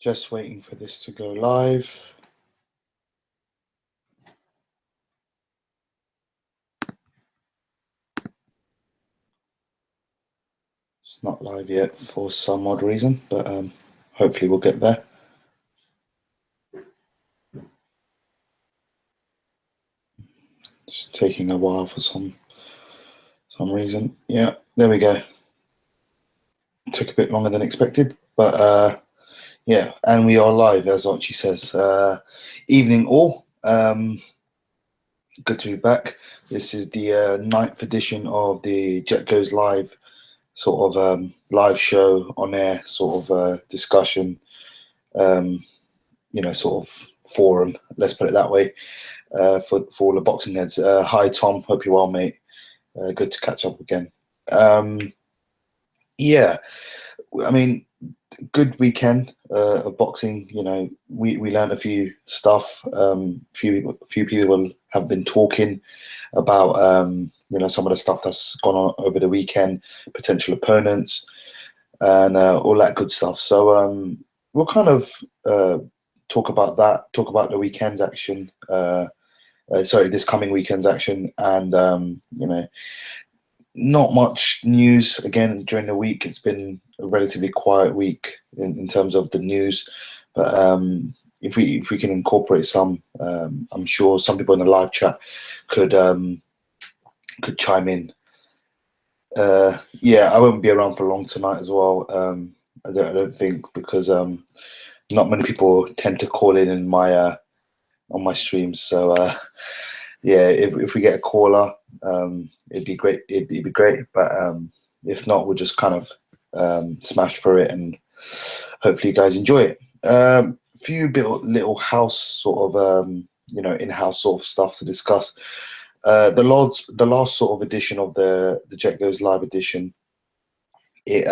Just waiting for this to go live. It's not live yet for some odd reason, but hopefully we'll get there. It's taking a while for some reason. Yeah, there we go. Took a bit longer than expected, but yeah, and we are live, as Archie says. Evening all. Good to be back. This is the 9th edition of the Jet Goes Live sort of live show on air sort of discussion, sort of forum, let's put it that way, for all the boxing heads. Hi, Tom. Hope you're well, mate. Good to catch up again. Yeah, I mean, good weekend of boxing. You know, we learned a few stuff. Few people have been talking about some of the stuff that's gone on over the weekend, potential opponents, and all that good stuff. So we'll kind of talk about that. Talk about the weekend's action. This coming weekend's action, and not much news again during the week. It's been a relatively quiet week in terms of the news, but if we can incorporate some, I'm sure some people in the live chat could chime in. Yeah, I won't be around for long tonight as well. I don't think, because not many people tend to call in my on my streams. So yeah, if we get a caller, it'd be great. It'd be great. But if not, we'll just kind of smash through it, and hopefully you guys enjoy it. Few little house sort of in-house sort of stuff to discuss. The last sort of edition of the Jet Goes Live edition, it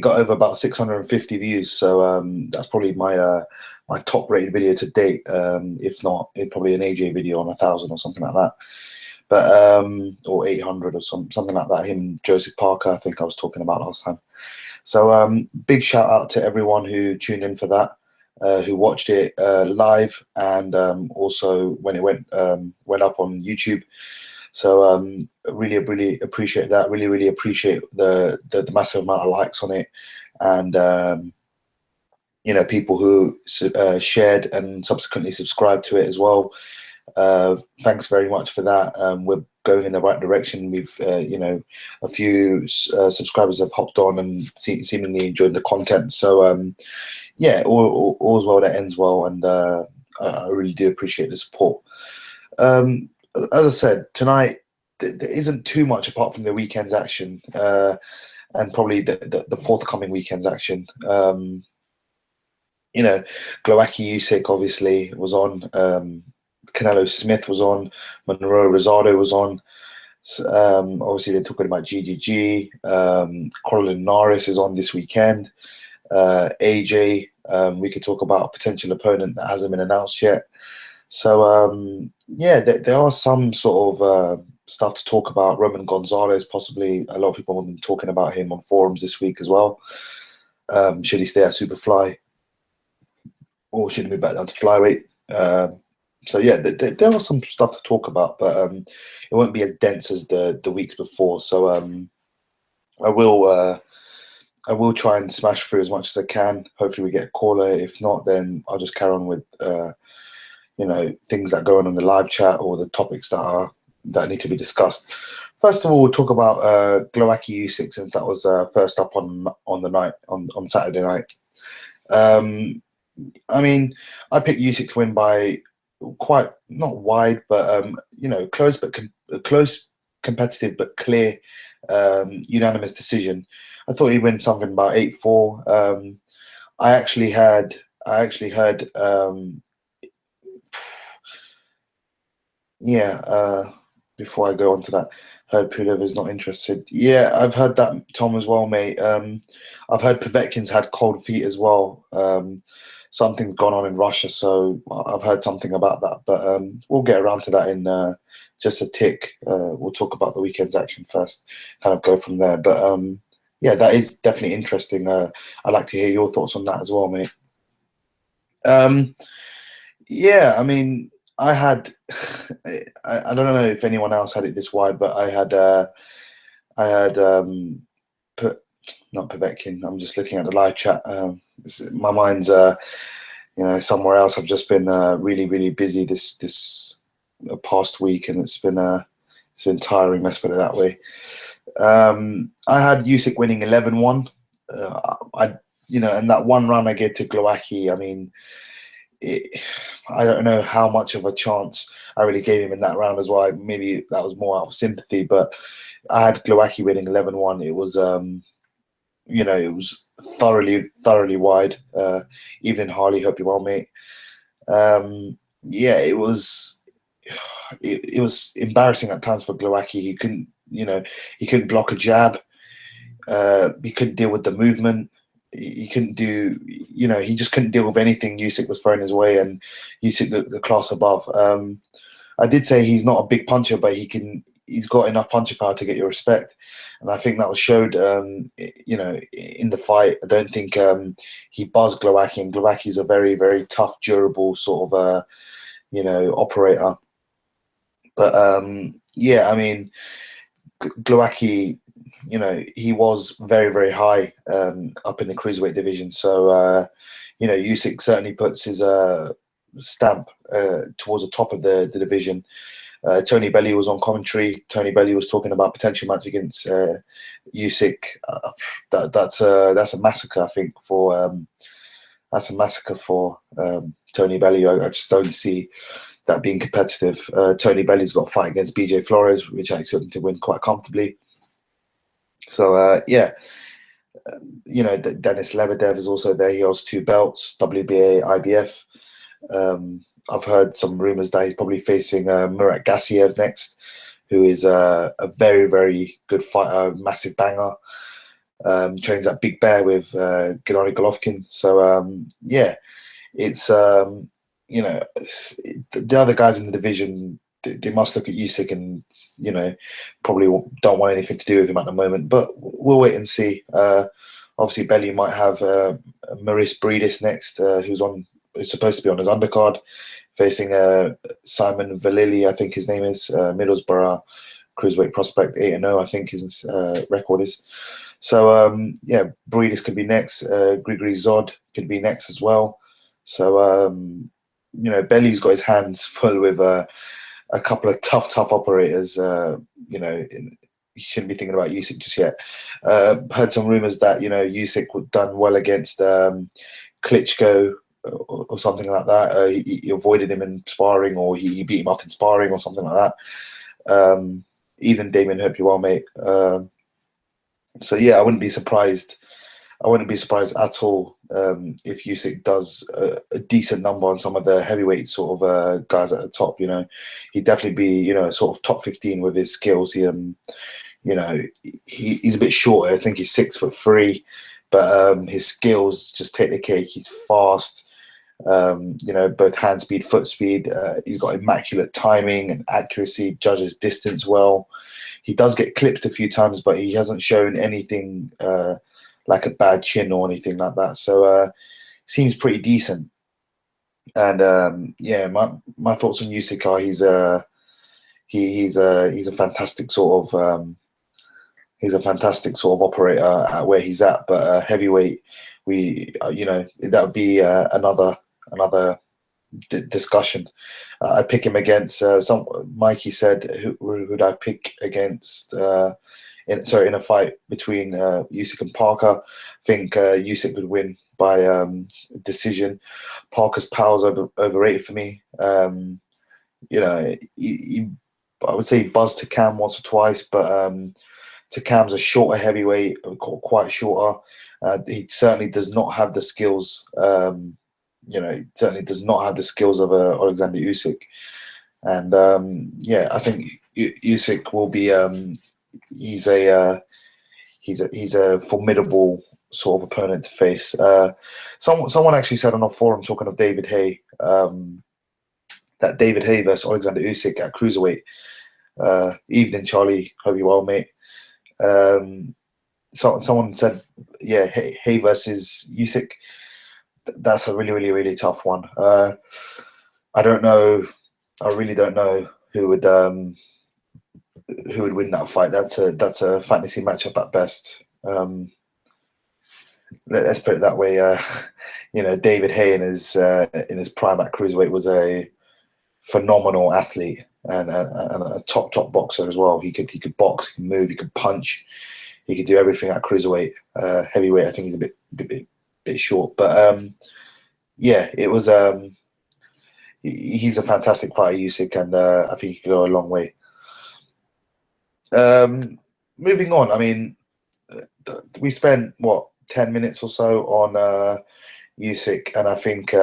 got over about 650 views. So that's probably my my top rated video to date. If not, it probably an AJ video on 1,000 or something like that. But or 800 or something like that. Him and Joseph Parker, I think I was talking about last time. So big shout out to everyone who tuned in for that, who watched it live, and also when it went up on YouTube. So really appreciate that. Really appreciate the massive amount of likes on it, and people who shared and subsequently subscribed to it as well. Thanks very much for that. We're going in the right direction. We've a few subscribers have hopped on and seemingly enjoyed the content. So yeah, all's well that ends well, and I really do appreciate the support. As I said, tonight there isn't too much apart from the weekend's action, and probably the forthcoming weekend's action. Glowacki Usyk obviously was on. Canelo Smith was on. Monroe Rosado was on. Obviously, they're talking about GGG. Crolla-Linares is on this weekend. AJ, we could talk about a potential opponent that hasn't been announced yet. So yeah, there are some sort of stuff to talk about. Roman Gonzalez, possibly. A lot of people have been talking about him on forums this week as well. Should he stay at Superfly, or should he move back down to flyweight? So yeah, there was some stuff to talk about, but it won't be as dense as the weeks before. So I will try and smash through as much as I can. Hopefully we get a caller. If not, then I'll just carry on with things that go on in the live chat, or the topics that need to be discussed. First of all, we'll talk about Glowacki Usyk, since that was first up on the night on Saturday night. I mean, I picked Usyk to win by quite, not wide, but close, but close, competitive, but clear, unanimous decision. I thought he'd win something about 8-4. I actually heard before I go on to that, heard Puleva's not interested. Yeah, I've heard that, Tom, as well, mate. I've heard Povetkin's had cold feet as well. Something's gone on in Russia, so I've heard something about that. But we'll get around to that in just a tick. We'll talk about the weekend's action first, kind of go from there. But yeah, that is definitely interesting. I'd like to hear your thoughts on that as well, mate. Um, yeah, I mean, I had, I don't know if anyone else had it this wide, but I had, put, not Povetkin. I'm just looking at the live chat. My mind's, somewhere else. I've just been really, really busy this past week, and it's been tiring. Let's put it that way. I had Usyk winning 11-1. And that one run I gave to Glowacki. I mean, I don't know how much of a chance I really gave him in that round as well. Maybe that was more out of sympathy, but I had Glowacki winning 11-1. It was, it was thoroughly wide. Evening, Harley. Hope you're well, mate. Yeah, it was embarrassing at times for Glowacki. He couldn't block a jab. He couldn't deal with the movement. He couldn't do, he just couldn't deal with anything Usyk was throwing his way, and Usyk the class above. I did say he's not a big puncher, but he's got enough puncher power to get your respect, and I think that was showed, in the fight. I don't think he buzzed Glowacki, and Glowacki's a very, very tough, durable sort of, operator. But yeah, I mean, Glowacki, he was very, very high up in the cruiserweight division. So, Usyk certainly puts his stamp towards the top of the division. Tony Bellew was on commentary. Tony Bellew was talking about potential match against Usyk. That's a massacre, I think. That's a massacre for Tony Bellew. I just don't see that being competitive. Tony Bellew's got a fight against BJ Flores, which I expect him to win quite comfortably. So yeah, Denis Lebedev is also there. He holds 2 belts, WBA, IBF. I've heard some rumors that he's probably facing Murat Gassiev next, who is a very, very good fighter, massive banger. Trains at Big Bear with Gennady Golovkin. So yeah, it's the other guys in the division. They must look at Usyk and probably don't want anything to do with him at the moment. But we'll wait and see. Obviously, Bellew might have Maurice Bridis next, who's supposed to be on his undercard, facing Simon Valili, I think his name is, Middlesbrough cruiserweight prospect, 8-0, I think his record is. So yeah, Bridis could be next. Grigory Zod could be next as well. So Bellew's got his hands full with a couple of tough operators. You shouldn't be thinking about Usyk just yet. Heard some rumors that Usyk done well against Klitschko or something like that. He avoided him in sparring, or he beat him up in sparring or something like that. Even Damien, hope you're well, mate. So yeah, I wouldn't be surprised. I wouldn't be surprised at all if Usyk does a decent number on some of the heavyweight sort of guys at the top. He'd definitely be sort of top 15 with his skills. He's a bit shorter. I think he's 6'3", but his skills just take the cake. He's fast. Both hand speed, foot speed. He's got immaculate timing and accuracy. Judges distance well. He does get clipped a few times, but he hasn't shown anything like a bad chin or anything like that. So seems pretty decent. And yeah, my thoughts on Usyk are he's a fantastic sort of operator at where he's at. But heavyweight, that would be another discussion. I'd pick him against Mikey said, who would I pick against in a fight between Usyk and Parker? I think Usyk would win by decision. Parker's power's overrated for me. I would say he buzzed to Cam once or twice, but to Cam's a shorter heavyweight, quite shorter. He certainly does not have the skills. He certainly does not have the skills of Alexander Usyk. And yeah, I think Usyk will be. He's a formidable sort of opponent to face. Someone actually said on a forum, talking of David Haye, that David Haye versus Alexander Usyk at cruiserweight. Evening, Charlie. Hope you're well, mate. So someone said, yeah, Haye versus Usyk. that's a really tough one. I don't know. I really don't know who would win that fight. That's a fantasy matchup at best. Let's put it that way. David Hay in his prime at cruiserweight was a phenomenal athlete and a top boxer as well. He could box, he could move, he could punch, he could do everything at cruiserweight. Heavyweight, I think he's a bit short, but yeah, it was. He's a fantastic fighter, Usyk, and I think he could go a long way. Moving on, I mean, we spent what 10 minutes or so on Usyk, and I think,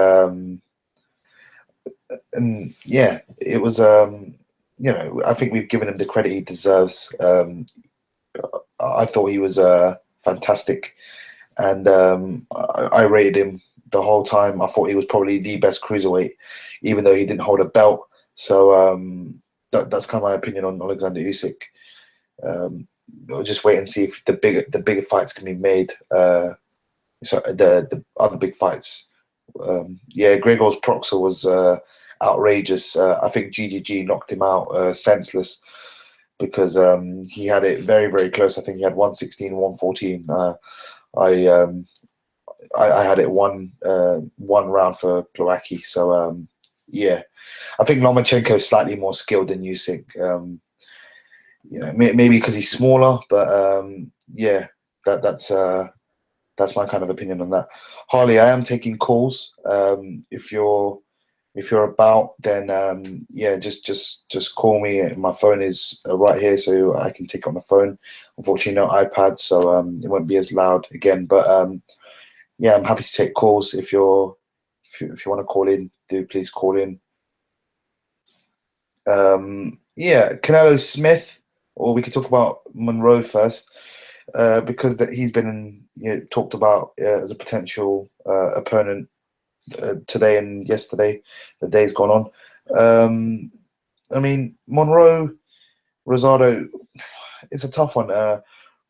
and yeah, it was. I think we've given him the credit he deserves. I thought he was fantastic, and I rated him the whole time. I thought he was probably the best cruiserweight, even though he didn't hold a belt. So that's kind of my opinion on Alexander Usyk. We'll just wait and see if the bigger fights can be made. So the other big fights. Gregor's Proxer was outrageous. I think GGG knocked him out senseless because he had it very close. I think he had 116, 114. I had it one round for Glowacki. So yeah, I think Lomachenko is slightly more skilled than Usyk. Maybe because he's smaller, but yeah, that's my kind of opinion on that. Harley, I am taking calls. If you're about, then yeah, just call me. My phone is right here, so I can take it on the phone. Unfortunately, no iPad, so it won't be as loud again. But yeah, I'm happy to take calls. If you want to call in, do please call in. Yeah, Canelo Smith, or we could talk about Monroe first, because he's been talked about as a potential opponent today and yesterday. The day's gone on. I mean, Monroe, Rosado, it's a tough one.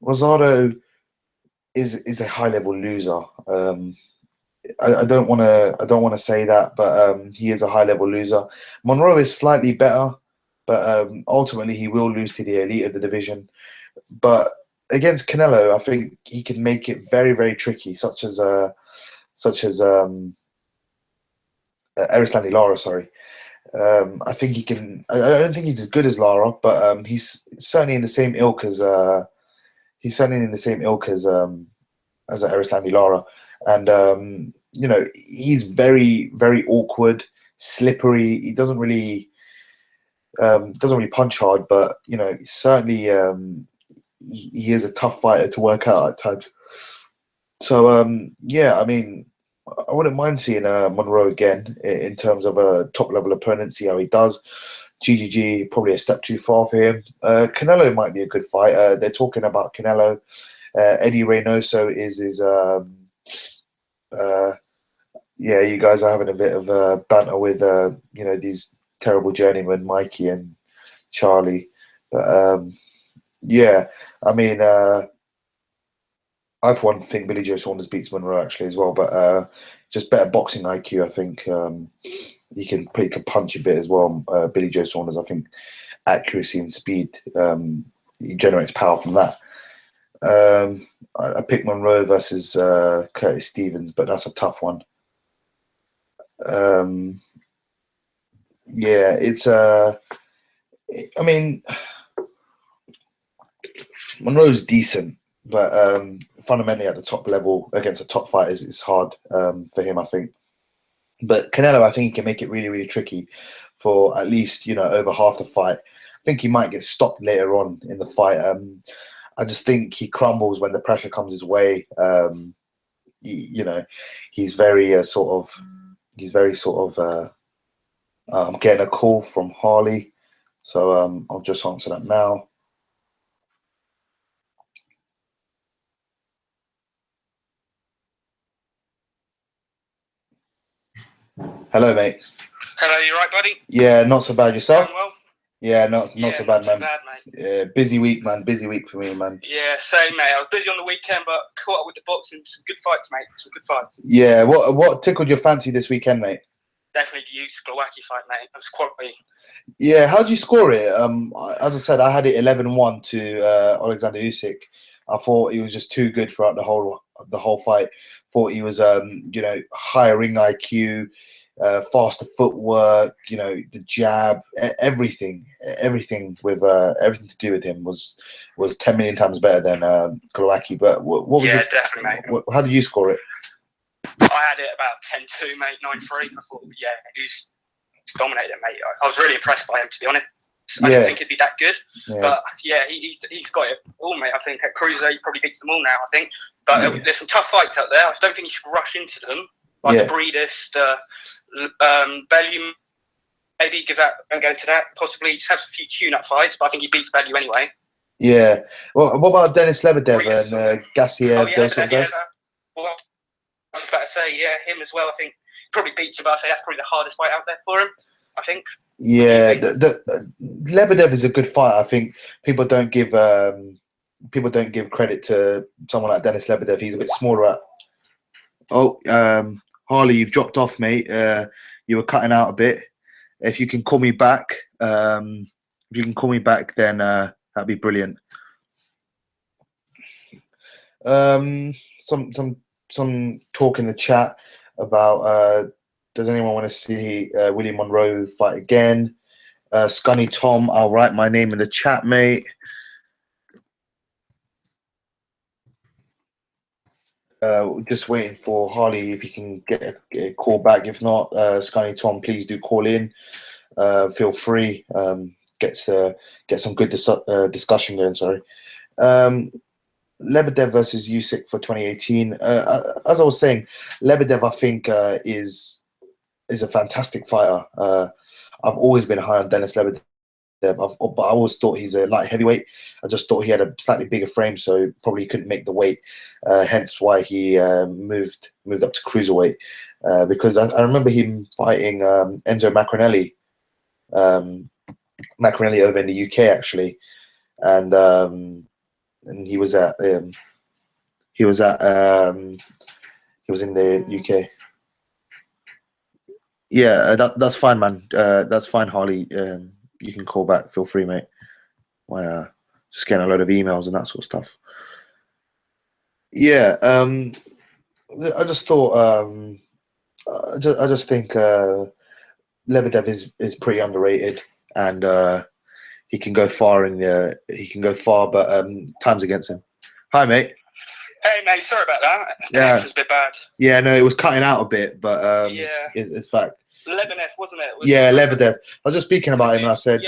Rosado is a high level loser. I don't want to say that, but he is a high level loser. Monroe is slightly better, but ultimately he will lose to the elite of the division. But against Canelo, I think he can make it very tricky, such as Erislandy Lara. Sorry, I think he can. I don't think he's as good as Lara, but he's certainly in the same ilk as Erislandy Lara, and he's very awkward, slippery. He doesn't really punch hard, but certainly he is a tough fighter to work out at times. So yeah, I mean, I wouldn't mind seeing Monroe again in terms of a top level opponent. See how he does. GGG probably a step too far for him. Canelo might be a good fight. They're talking about Canelo. Eddie Reynoso is his. Yeah, you guys are having a bit of banter with these terrible journeymen, Mikey and Charlie. But yeah, I mean, I for one think Billy Joe Saunders beats Monroe actually as well, but just better boxing IQ. I think he can punch a bit as well. Billy Joe Saunders, I think, accuracy and speed. He generates power from that. I picked Monroe versus Curtis Stevens, but that's a tough one. Yeah, it's I mean, Monroe's decent, but fundamentally at the top level against the top fighters, it's hard for him, I think. But Canelo, I think he can make it really tricky for at least over half the fight. I think he might get stopped later on in the fight. I just think he crumbles when the pressure comes his way. He's very I'm getting a call from Harley, so I'll just answer that now. Hello, mate. Hello, you right, buddy? Yeah, not so bad. Yourself? Going well? Yeah, not so bad, not too man. bad, mate. Yeah, busy week, man. Busy week for me, man. Yeah, same, mate. I was busy on the weekend, but caught up with the boxing. Some good fights, mate. Some good fights. Yeah, what tickled your fancy this weekend, mate? Definitely the Usyk fight, mate. It was quality. Yeah, how did you score it? As I said, I had it 11-1 to Alexander Usyk. I thought he was just too good throughout the whole fight. Thought he was, higher ring IQ, faster footwork. The jab, everything with everything to do with him was 10 million times better than Golovkin. But what was Yeah, definitely, mate. how did you score it? I had it about 10-2, mate, 9-3. I thought, yeah, he was dominated, mate. I was really impressed by him, to be honest. I didn't think he'd be that good. Yeah. But, yeah, he's got it all, mate. I think at Cruiser, he probably beats them all now, I think. But there's some tough fights out there. I don't think you should rush into them. Like the Breedist, Bellew, maybe give that and go into that. Possibly just have a few tune-up fights, but I think he beats Bellew anyway. Yeah. Well, what about Denis Lebedev and Gassiev, those sort of guys? Well, I was about to say, yeah, him as well. I think probably beats him. But I say that's probably the hardest fight out there for him, I think. Yeah, Lebedev is a good fighter. I think people don't give credit to someone like Denis Lebedev. He's a bit smaller. Harley, you've dropped off, mate. You were cutting out a bit. If you can call me back, then that'd be brilliant. Some talk in the chat about does anyone want to see William Monroe fight again? Scunny Tom, I'll write my name in the chat, mate. Just waiting for Harley if he can get a call back. If not, Scunny Tom, please do call in. Feel free. Get some good discussion going. Sorry. Lebedev versus Usyk for 2018. As I was saying, Lebedev I think is a fantastic fighter. I've always been high on Denis Lebedev. But I always thought he's a light heavyweight. I just thought he had a slightly bigger frame, so probably couldn't make the weight. Hence why he moved up to cruiserweight. Because I remember him fighting Enzo Maccarinelli, over in the UK actually, and he was in the UK. Yeah, that's fine, man. That's fine, Harley. You can call back. Feel free, mate. Just getting a load of emails and that sort of stuff. Yeah, I just thought. I just think Lebedev is pretty underrated, and he can go far. But time's against him. Hi, mate. Hey, mate. Sorry about that. Yeah, it was a bit bad. Yeah, no, it was cutting out a bit, but it's back. Lebedev, wasn't it? Lebedev. I was just speaking about him, and I said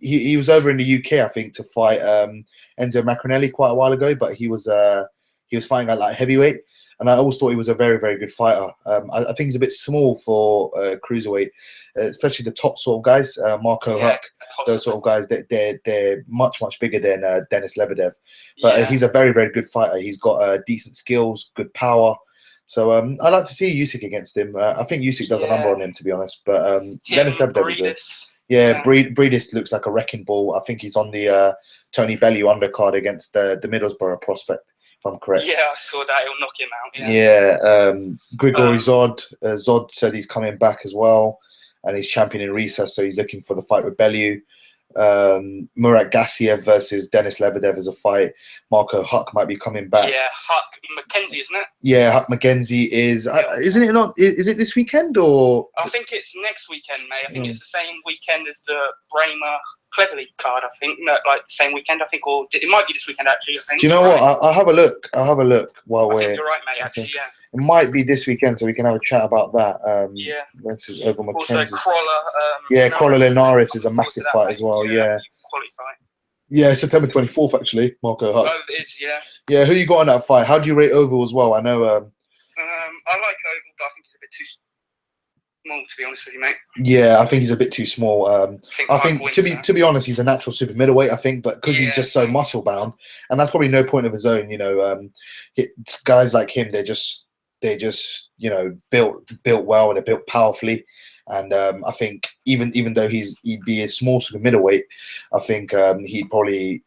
he was over in the UK, I think, to fight Enzo Maccarinelli quite a while ago, but he was fighting at like heavyweight, and I always thought he was a very, very good fighter. I think he's a bit small for cruiserweight, especially the top sort of guys, Marco Huck, those sort of guys. They're much, much bigger than Denis Lebedev, but he's a very, very good fighter. He's got decent skills, good power. So I'd like to see Usyk against him. I think Usyk does a number on him, to be honest. But Denis Lebedev is Breedist looks like a wrecking ball. I think he's on the Tony Bellew undercard against the Middlesbrough prospect, if I'm correct. Yeah, I saw that. He'll knock him out. Grigory Zod. Zod said he's coming back as well, and he's champion in recess, so he's looking for the fight with Bellew. Murat Gassiev versus Denis Lebedev is a fight. Marco Huck might be coming back. Yeah, Huck McKenzie, isn't it? Yeah, Huck McKenzie is. Isn't it not? Is it this weekend or? I think it's next weekend, mate. I think it's the same weekend as the Bramer Cleverly card. I think like the same weekend. I think, or it might be this weekend actually. I think. Do you know what? I'll have a look. while I we're. think you're right, mate. Actually, yeah. It might be this weekend, so we can have a chat about that. This is over McKenzie. Also, Crolla-Linares is a massive fight as well. Yeah. Quality fight. Yeah, September 24th actually. Marco Huck. Oh, it is. Yeah. Yeah, who you got on that fight? How do you rate Oval as well? I know. I like Oval, but I think he's a bit too small, to be honest with you, mate. Yeah, I think he's a bit too small. I think to be honest, he's a natural super middleweight. I think, but because he's just so muscle bound, and that's probably no point of his own. Guys like him, they're just built well and they're built powerfully. And I think even though he'd be a small sort of middleweight, I think he'd probably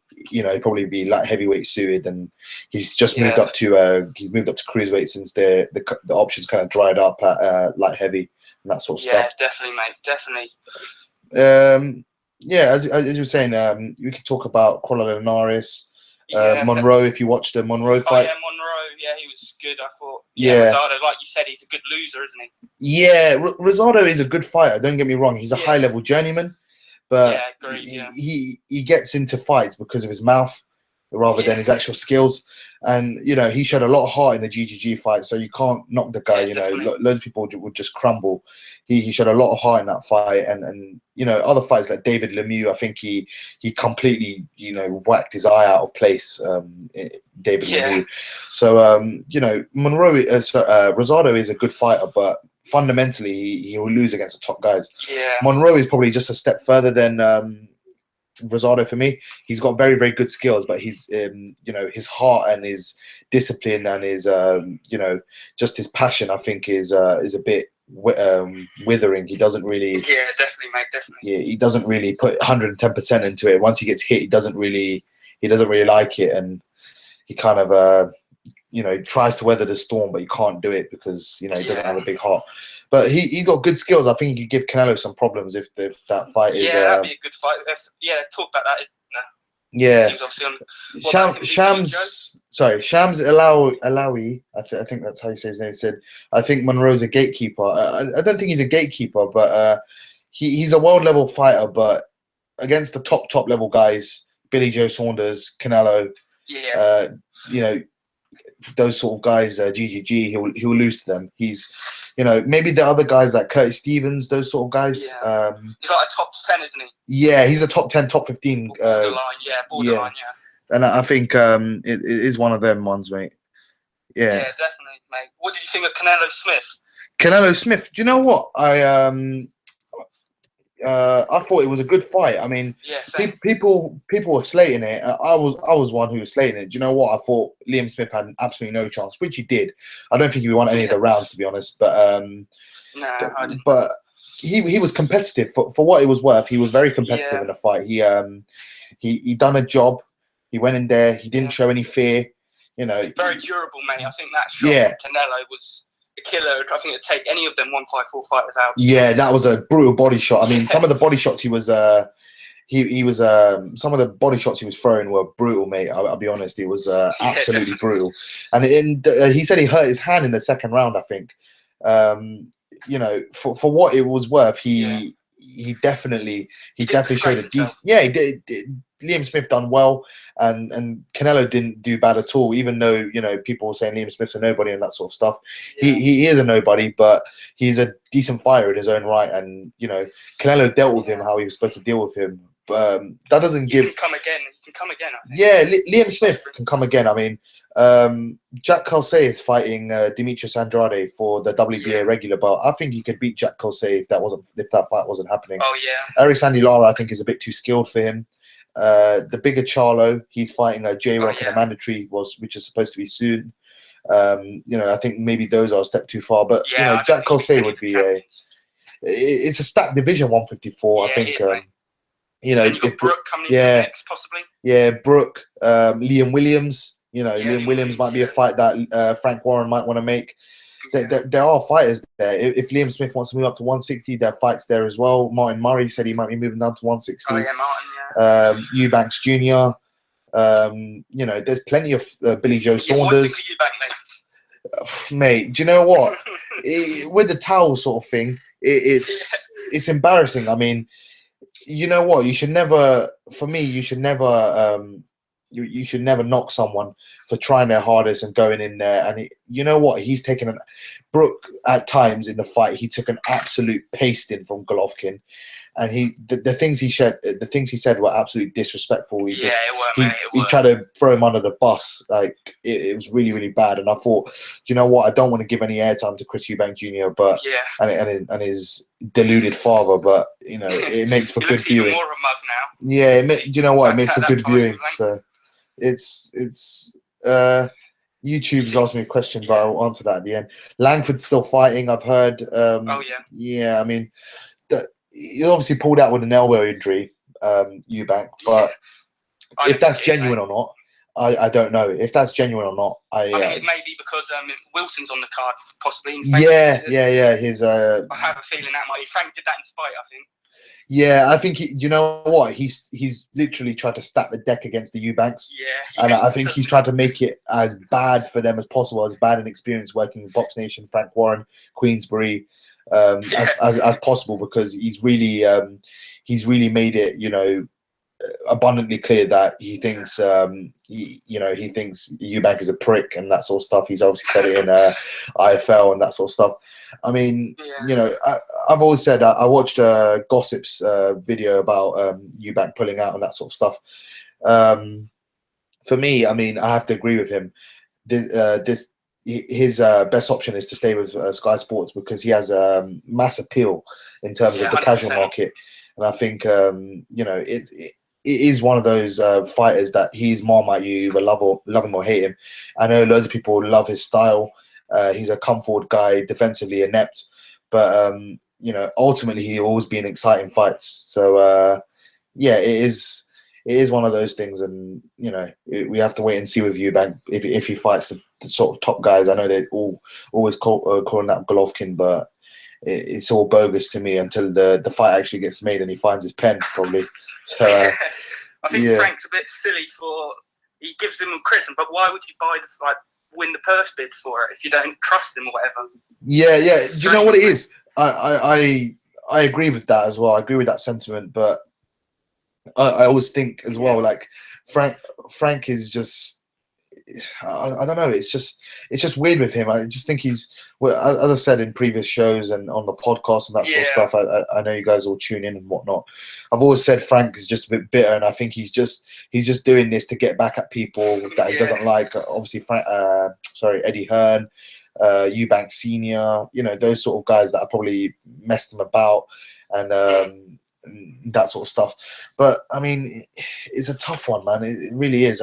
be light heavyweight suited, and he's just moved up to cruiserweight since the options kind of dried up at light heavy and that sort of stuff. Yeah, definitely, mate, definitely. Yeah, as you were saying, we could talk about Crolla-Linares, Monroe. If you watched the Monroe fight, oh yeah, Monroe, yeah, he was good. I thought, Rosado, like you said, he's a good loser, isn't he? Yeah, Rosado is a good fighter. Don't get me wrong; he's a high-level journeyman, but he gets into fights because of his mouth rather than his actual skills. And he showed a lot of heart in the GGG fight, so you can't knock the guy. Loads of people would just crumble. He showed a lot of heart in that fight, and other fights like David Lemieux, I think he completely whacked his eye out of place. David Lemieux. So Rosado is a good fighter, but fundamentally he will lose against the top guys. Yeah. Monroe is probably just a step further than Rosado for me. He's got very, very good skills, but he's his heart and his discipline and his just his passion, I think, is a bit withering. He doesn't really definitely, mate, definitely. Yeah, he doesn't really put 110% into it. Once he gets hit, he doesn't really like it, and he kind of tries to weather the storm, but he can't do it because he doesn't have a big heart. But he's got good skills. I think he could give Canelo some problems if that fight is. Yeah, that'd be a good fight. Let's talk about that. Yeah. Shams Alawi. I think that's how you say his name. Said, I think Monroe's a gatekeeper. I don't think he's a gatekeeper, but he's a world level fighter. But against the top level guys, Billy Joe Saunders, Canelo, those sort of guys, GGG, he'll lose to them. He's, maybe the other guys like Curtis Stevens, those sort of guys. He's like a top 10, isn't he? Yeah, he's a top 10, top 15. Borderline. And I think it is one of them ones, mate. Yeah, definitely, mate. What did you think of Canelo Smith? Canelo Smith, do you know what? I thought it was a good fight. I mean, people were slating it. I was one who was slating it. Do you know what? I thought Liam Smith had absolutely no chance, which he did. I don't think he won any of the rounds, to be honest. But I didn't. But he was competitive for what it was worth. He was very competitive in the fight. He done a job. He went in there. He didn't show any fear. Very durable, mate. I think that shot from Canelo was a killer. I think it'd take any of them 154 fighters out. Yeah, that was a brutal body shot. I mean, some of the body shots he was some of the body shots he was throwing were brutal, mate. I'll be honest, it was absolutely brutal. And he said he hurt his hand in the second round, I think. For what it was worth, he definitely showed a decent. Yeah, he did. Liam Smith done well, and Canelo didn't do bad at all. Even though people were saying Liam Smith's a nobody and that sort of stuff. He is a nobody, but he's a decent fighter in his own right. And Canelo dealt with him how he was supposed to deal with him. But that doesn't give. He can come again. He can come again. I think. Yeah, Liam Smith can come again. I mean, Jack Kelsey is fighting Demetrius Andrade for the WBA regular belt. I think he could beat Jack Kelsey if that fight wasn't happening. Oh yeah. Eric Sandy Lara, I think, is a bit too skilled for him. The bigger Charlo, he's fighting J-Rock in a mandatory, which is supposed to be soon. I think maybe those are a step too far, but Jack Kelsey would be it's a stacked division 154. I think. You've got Brooke coming in next, possibly. Yeah, Brooke, Liam Williams. Liam Williams might be a fight that Frank Warren might want to make. There are fighters there. If Liam Smith wants to move up to 160, there are fights there as well. Martin Murray said he might be moving down to 160. Oh yeah, Martin. Yeah. Eubanks Jr. There's plenty of Billy Joe Saunders. What do you think of Eubanks, mate? Mate, do you know what? With the towel sort of thing, it's embarrassing. I mean, you know what? You should never. For me, you should never. You should never knock someone for trying their hardest and going in there. And you know what? He's taken Brooke at times in the fight. He took an absolute pasting from Golovkin, and the things he said were absolutely disrespectful. He tried to throw him under the bus. Like it was really, really bad. And I thought, you know what? I don't want to give any airtime to Chris Eubanks Jr. But and his deluded father. But it makes for good viewing. More of a mug now. Yeah, you know what? It makes for good viewing. So. It's YouTube's asked me a question, but I'll answer that at the end. Langford's still fighting, I've heard. Oh yeah. Yeah, I mean, he obviously pulled out with an elbow injury, Eubank, but if that's genuine or not, I don't know. If that's genuine or not, I think it may be because Wilson's on the card, possibly. Yeah. His I have a feeling that might be. Frank did that in spite, I think. Yeah, I think you know what, he's literally tried to stack the deck against the Eubanks. Yeah, and I think he's tried to make it as bad for them as possible, as bad an experience working with Box Nation, Frank Warren, Queensbury, as possible, because he's really made it, you know, abundantly clear that he thinks he thinks Eubank is a prick and that sort of stuff. He's obviously said it in IFL and that sort of stuff. I mean, you know, I've always said I watched Gossip's video about Eubank pulling out and that sort of stuff. For me, I mean, I have to agree with him. His best option is to stay with Sky Sports, because he has mass appeal in terms of the 100%. Casual market, and I think you know, it is one of those fighters that he's Marmite. You either love him or hate him. I know loads of people love his style. He's a come forward guy, defensively inept, but you know, ultimately he'll always be in exciting fights. So yeah, it is one of those things, and you know, we have to wait and see with Eubank if he fights the sort of top guys. I know they always calling that Golovkin, but it's all bogus to me until the fight actually gets made and he finds his pen, probably. So I think Frank's a bit silly he gives them criticism, but why would you win the purse bid for it if you don't trust him or whatever? Yeah. Do you know what it is? I agree with that as well. I agree with that sentiment, but I always think as well, like Frank is just, I don't know. It's just weird with him. I just think he's, well, as I said in previous shows and on the podcast and that sort of stuff. I know you guys all tune in and whatnot. I've always said Frank is just a bit bitter, and I think he's just doing this to get back at people that he doesn't like. Obviously, Eddie Hearn, Eubanks Senior. You know, those sort of guys that have probably messed him about and that sort of stuff. But I mean, it's a tough one, man. It really is.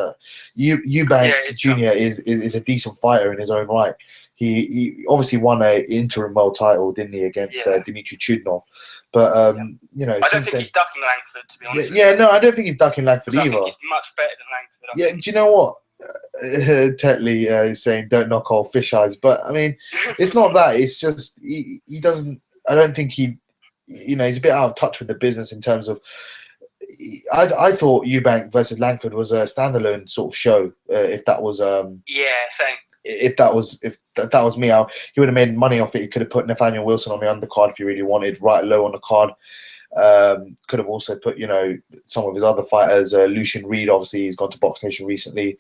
Eubank Jr. is a decent fighter in his own right. He obviously won an interim world title, didn't he, against Dmitry Chudnov? But you know, I don't think he's ducking Langford, to be honest. No, I don't think he's ducking Langford either. I think he's much better than Langford. Do you know what? Tetley is saying don't knock all fish eyes, but I mean, it's not that. It's just he doesn't. I don't think he. You know, he's a bit out of touch with the business in terms of. I thought Eubank versus Langford was a standalone sort of show. If that was same. If that was me, he would have made money off it. He could have put Nathaniel Wilson on the undercard if he really wanted, right low on the card. Could have also put, you know, some of his other fighters. Lucian Reed, obviously, he's gone to Box Nation recently.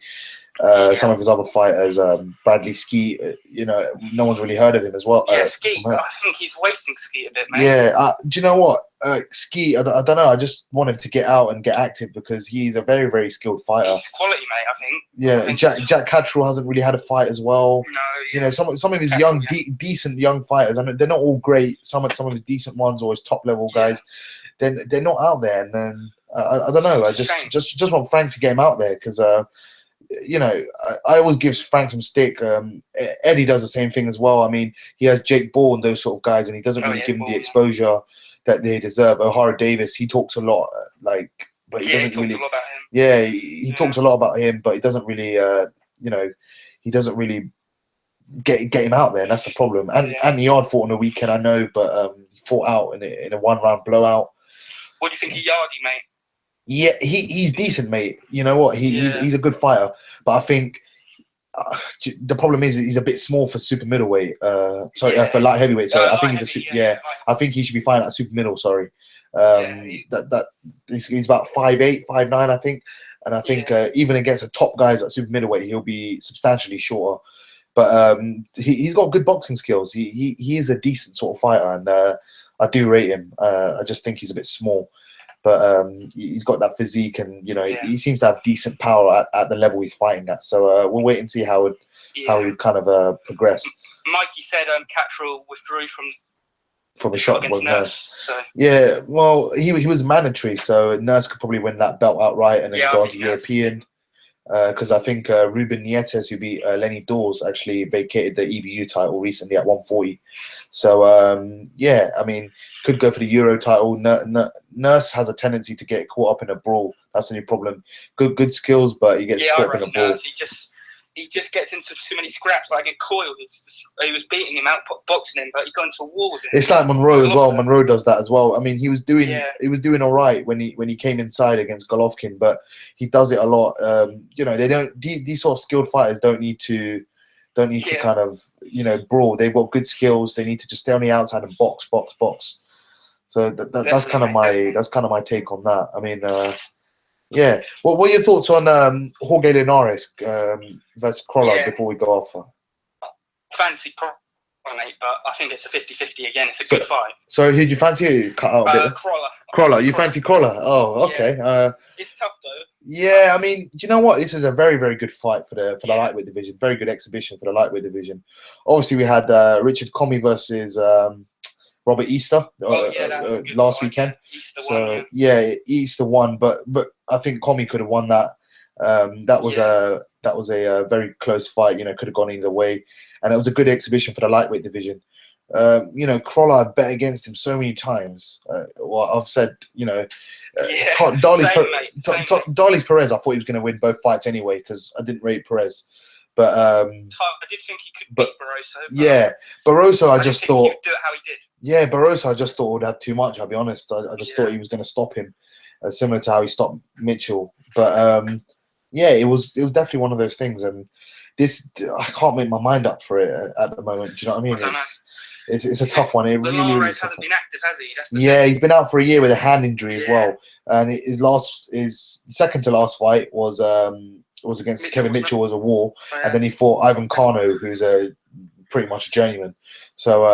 Some of his other fighters, Bradley Skeet, you know, no one's really heard of him as well. Skeet, I think he's wasting Skeet a bit, mate. Yeah, do you know what? Skeet, I don't know. I just want him to get out and get active because he's a very, very skilled fighter. He's quality, mate, I think. Yeah, Jack Catterall hasn't really had a fight as well. No, you know, some of his young, decent young fighters. I mean, they're not all great. Some of his decent ones or his top level guys, they're not out there. And then I don't know. I just want Frank to get him out there because. You know, I always give Frank some stick. Eddie does the same thing as well. I mean, he has Jake Ball and those sort of guys, and he doesn't really give them the exposure that they deserve. O'Hara Davis, he talks a lot, but he doesn't really. Talks a lot about him. Yeah, he talks a lot about him, but he doesn't really, you know, he doesn't really get him out there, and that's the problem. And Yard fought on the weekend, I know, but he fought out in a 1-round blowout. What do you think of Yardy, mate? Yeah, he's decent, mate. You know what? He's a good fighter, but I think the problem is he's a bit small for super middleweight. For light heavyweight. Sorry, I think I think he should be fighting at super middle. Sorry, he's about 5'8", 5'9", I think, and I think even against the top guys at super middleweight, he'll be substantially shorter. But he's got good boxing skills. He is a decent sort of fighter, and I do rate him. I just think he's a bit small. But he's got that physique, and you know he seems to have decent power at the level he's fighting at. So we'll wait and see how he kind of progress. Mikey said Catterall withdrew from a shot against Nurse. So. Yeah, well, he was mandatory, so Nurse could probably win that belt outright and then go on to European. because I think Ruben Nietes, who beat Lenny Dawes, actually vacated the EBU title recently at 140. So yeah, I mean, could go for the Euro title. Nurse has a tendency to get caught up in a brawl. That's the new problem. Good skills, but he gets caught up in a brawl. He just gets into too many scraps. Like at Coyle, he was beating him out, boxing him, but he got into a war with him. It's like Monroe as well. Monroe does that as well. I mean, he was doing all right when he came inside against Golovkin, but he does it a lot. You know, they don't. These sort of skilled fighters don't need to kind of brawl. They've got good skills. They need to just stay on the outside and box. So that's kind of my take on that. I mean. Yeah. What are your thoughts on Jorge Linares versus Crolla before we go off? Fancy Crolla, mate, but I think it's a 50-50 again. It's a good fight. So who do you fancy? Cut out a bit. Crolla. You fancy Crolla? Oh, okay. Yeah. It's tough though. Yeah, I mean, you know what? This is a very, very good fight for the lightweight division. Very good exhibition for the lightweight division. Obviously, we had Richard Comey versus Robert Easter last weekend. Easter won, but I think Comey could have won that. That was a very close fight. You know, could have gone either way, and it was a good exhibition for the lightweight division. You know, Crolla, I've bet against him so many times. Well, I've said, Darlis Perez, I thought he was going to win both fights anyway because I didn't rate Perez. But I did think he could beat Barroso. Yeah, Barroso, I just thought he would do it how he did. Yeah, Barroso, I just thought would have too much. I'll be honest. I just thought he was going to stop him, similar to how he stopped Mitchell. But yeah, it was definitely one of those things. And this, I can't make my mind up for it at the moment. Do you know what I mean? It's a tough one. It really hasn't been active, has he? He's been out for a year with a hand injury as well. And his second to last fight was against Kevin Mitchell, was a war, and then he fought Ivan Kano, who's pretty much a journeyman. So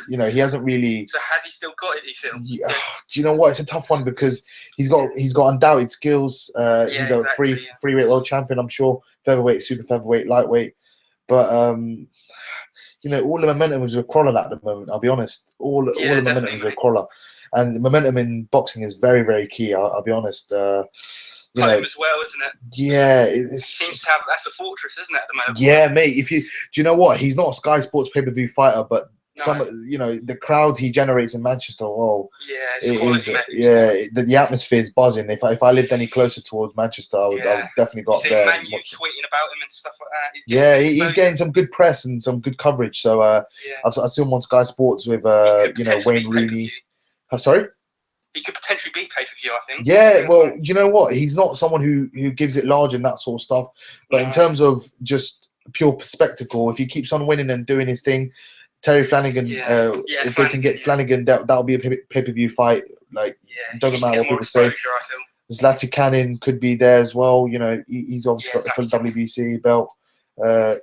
you know, he hasn't really. So has he still got it? Do you feel? Yeah. Do you know what? It's a tough one because he's got undoubted skills. He's a freeweight world champion, I'm sure. Featherweight, super featherweight, lightweight, but you know, all the momentum is with Crolla at the moment. I'll be honest. All the momentum is with Crolla, and the momentum in boxing is very, very key. I'll be honest. You know, as well, isn't it? Yeah, it seems to have. That's a fortress, isn't it, at the moment? Yeah, mate. Do you know what? He's not a Sky Sports pay-per-view fighter, but you know, the crowds he generates in Manchester. Oh, the atmosphere is buzzing. If I lived any closer towards Manchester, I would definitally go up there. Man, you tweeting about him and stuff like that. He's getting some good press and some good coverage. So I see him on Sky Sports with Wayne Rooney. Sorry. He could potentially be pay-per-view, I think. Yeah, well, you know what? He's not someone who gives it large and that sort of stuff. But in terms of just pure spectacle, if he keeps on winning and doing his thing, Terry Flanagan, if they can get Flanagan, that'll be a pay-per-view fight. Like, it doesn't matter what people say. Zlati Cannon could be there as well. You know, he's obviously got the full WBC belt.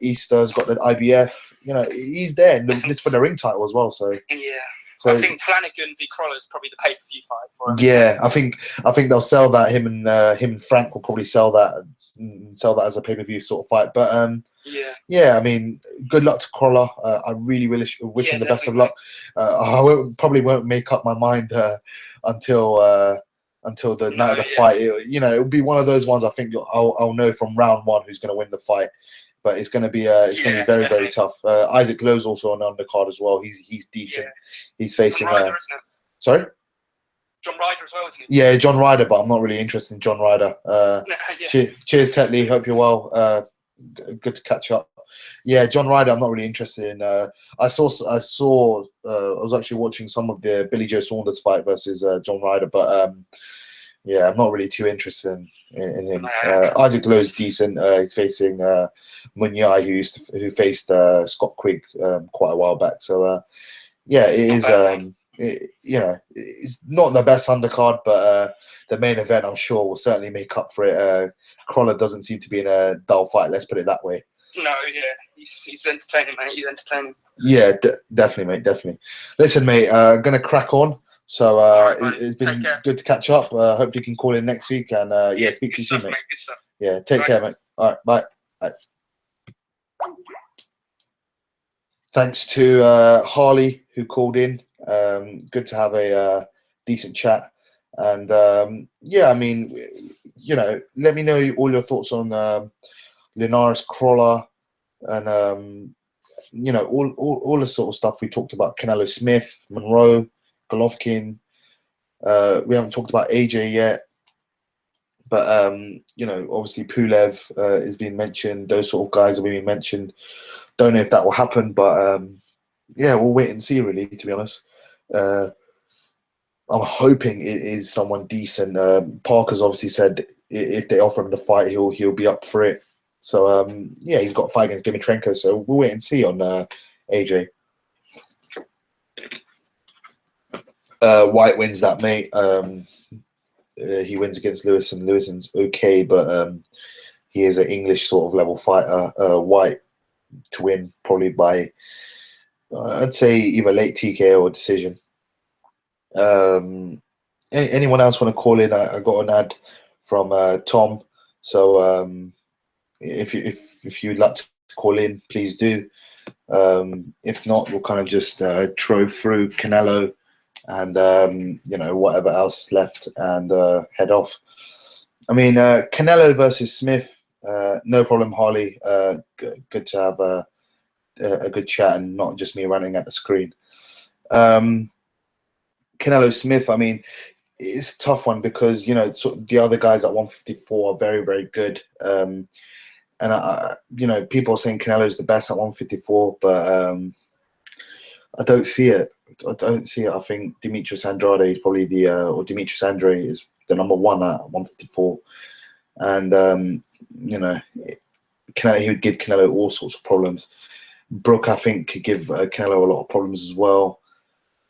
Easter's got the IBF. You know, he's there. This for the ring title as well. So So I think Flanagan v Crolla is probably the pay-per-view fight for him. Yeah, I think they'll sell that. Him and Frank will probably sell that as a pay-per-view sort of fight. But yeah, I mean, good luck to Crolla. I really wish him the best of luck. I probably won't make up my mind until the night of the fight. It'll be one of those ones. I think I'll know from round one who's going to win the fight. But it's going to be very, very tough. Isaac Lowe's also on the undercard as well. He's decent. He's facing John Ryder, isn't it? Sorry? John Ryder as well, isn't he? Yeah, John Ryder, but I'm not really interested in John Ryder. Cheers, Tetley. Hope you're well. Good to catch up. Yeah, John Ryder, I'm not really interested in. I was actually watching some of the Billy Joe Saunders fight versus John Ryder, but yeah, I'm not really too interested in him. Isaac Lowe's decent. He's facing Munyai, who faced Scott Quigg quite a while back. So yeah, it is. It's not the best undercard, but the main event, I'm sure, will certainly make up for it. Crolla doesn't seem to be in a dull fight. Let's put it that way. No, yeah, he's entertaining, mate. He's entertaining. Yeah, definitely, mate. Definitely. Listen, mate. Gonna crack on. So it's been good to catch up. Hope you can call in next week and speak to you soon, mate. Good stuff. Yeah, take care, mate. All right, bye. Thanks to Harley who called in. Good to have a decent chat. And yeah, I mean, let me know all your thoughts on Linares, Crolla, and all the sort of stuff we talked about. Canelo, Smith, Monroe, Golovkin. We haven't talked about AJ yet, but obviously Pulev is being mentioned. Those sort of guys are being mentioned. Don't know if that will happen, but yeah, we'll wait and see. Really, to be honest, I'm hoping it is someone decent. Parker's obviously said if they offer him the fight, he'll be up for it. So yeah, he's got a fight against Dimitrenko. So we'll wait and see on AJ. White wins that, mate. He wins against Lewis, and Lewison's okay, but he is an English sort of level fighter. White to win probably by I'd say either late TKO or decision. Anyone else want to call in? I got an ad from Tom, so if you'd like to call in, please do. If not, we'll kind of just trove through Canelo and whatever else is left and head off. I mean, Canelo versus Smith, no problem, Harley. Good to have a good chat and not just me running at the screen. Canelo Smith, I mean, it's a tough one because the other guys at 154 are very, very good. And people are saying Canelo's the best at 154, but I don't see it. I don't see it. I think Demetrius Andrade is probably or Demetrius Andre is the number one at 154, and he would give Canelo all sorts of problems. Brook, I think, could give Canelo a lot of problems as well.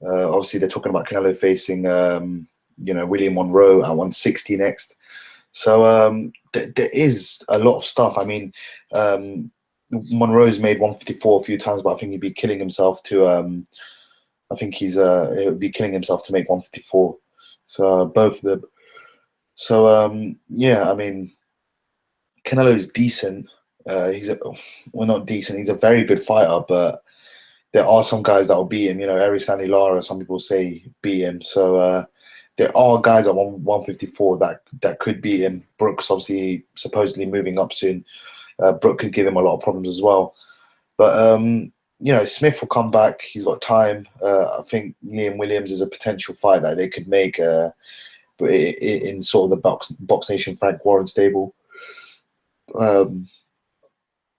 Obviously, they're talking about Canelo facing William Monroe at 160 next. So there is a lot of stuff. I mean, Monroe's made 154 a few times, but I think he'd be killing himself to. I think he'll be killing himself to make 154. So both of them. So yeah, I mean, Canelo is decent. Not decent. He's a very good fighter, but there are some guys that will beat him. Eric Stanley Lara, some people say beat him. So there are guys at 154 that could beat him. Brooks obviously supposedly moving up soon. Brook could give him a lot of problems as well. But Smith will come back. He's got time. I think Liam Williams is a potential fight that they could make in sort of the Box Nation Frank Warren stable.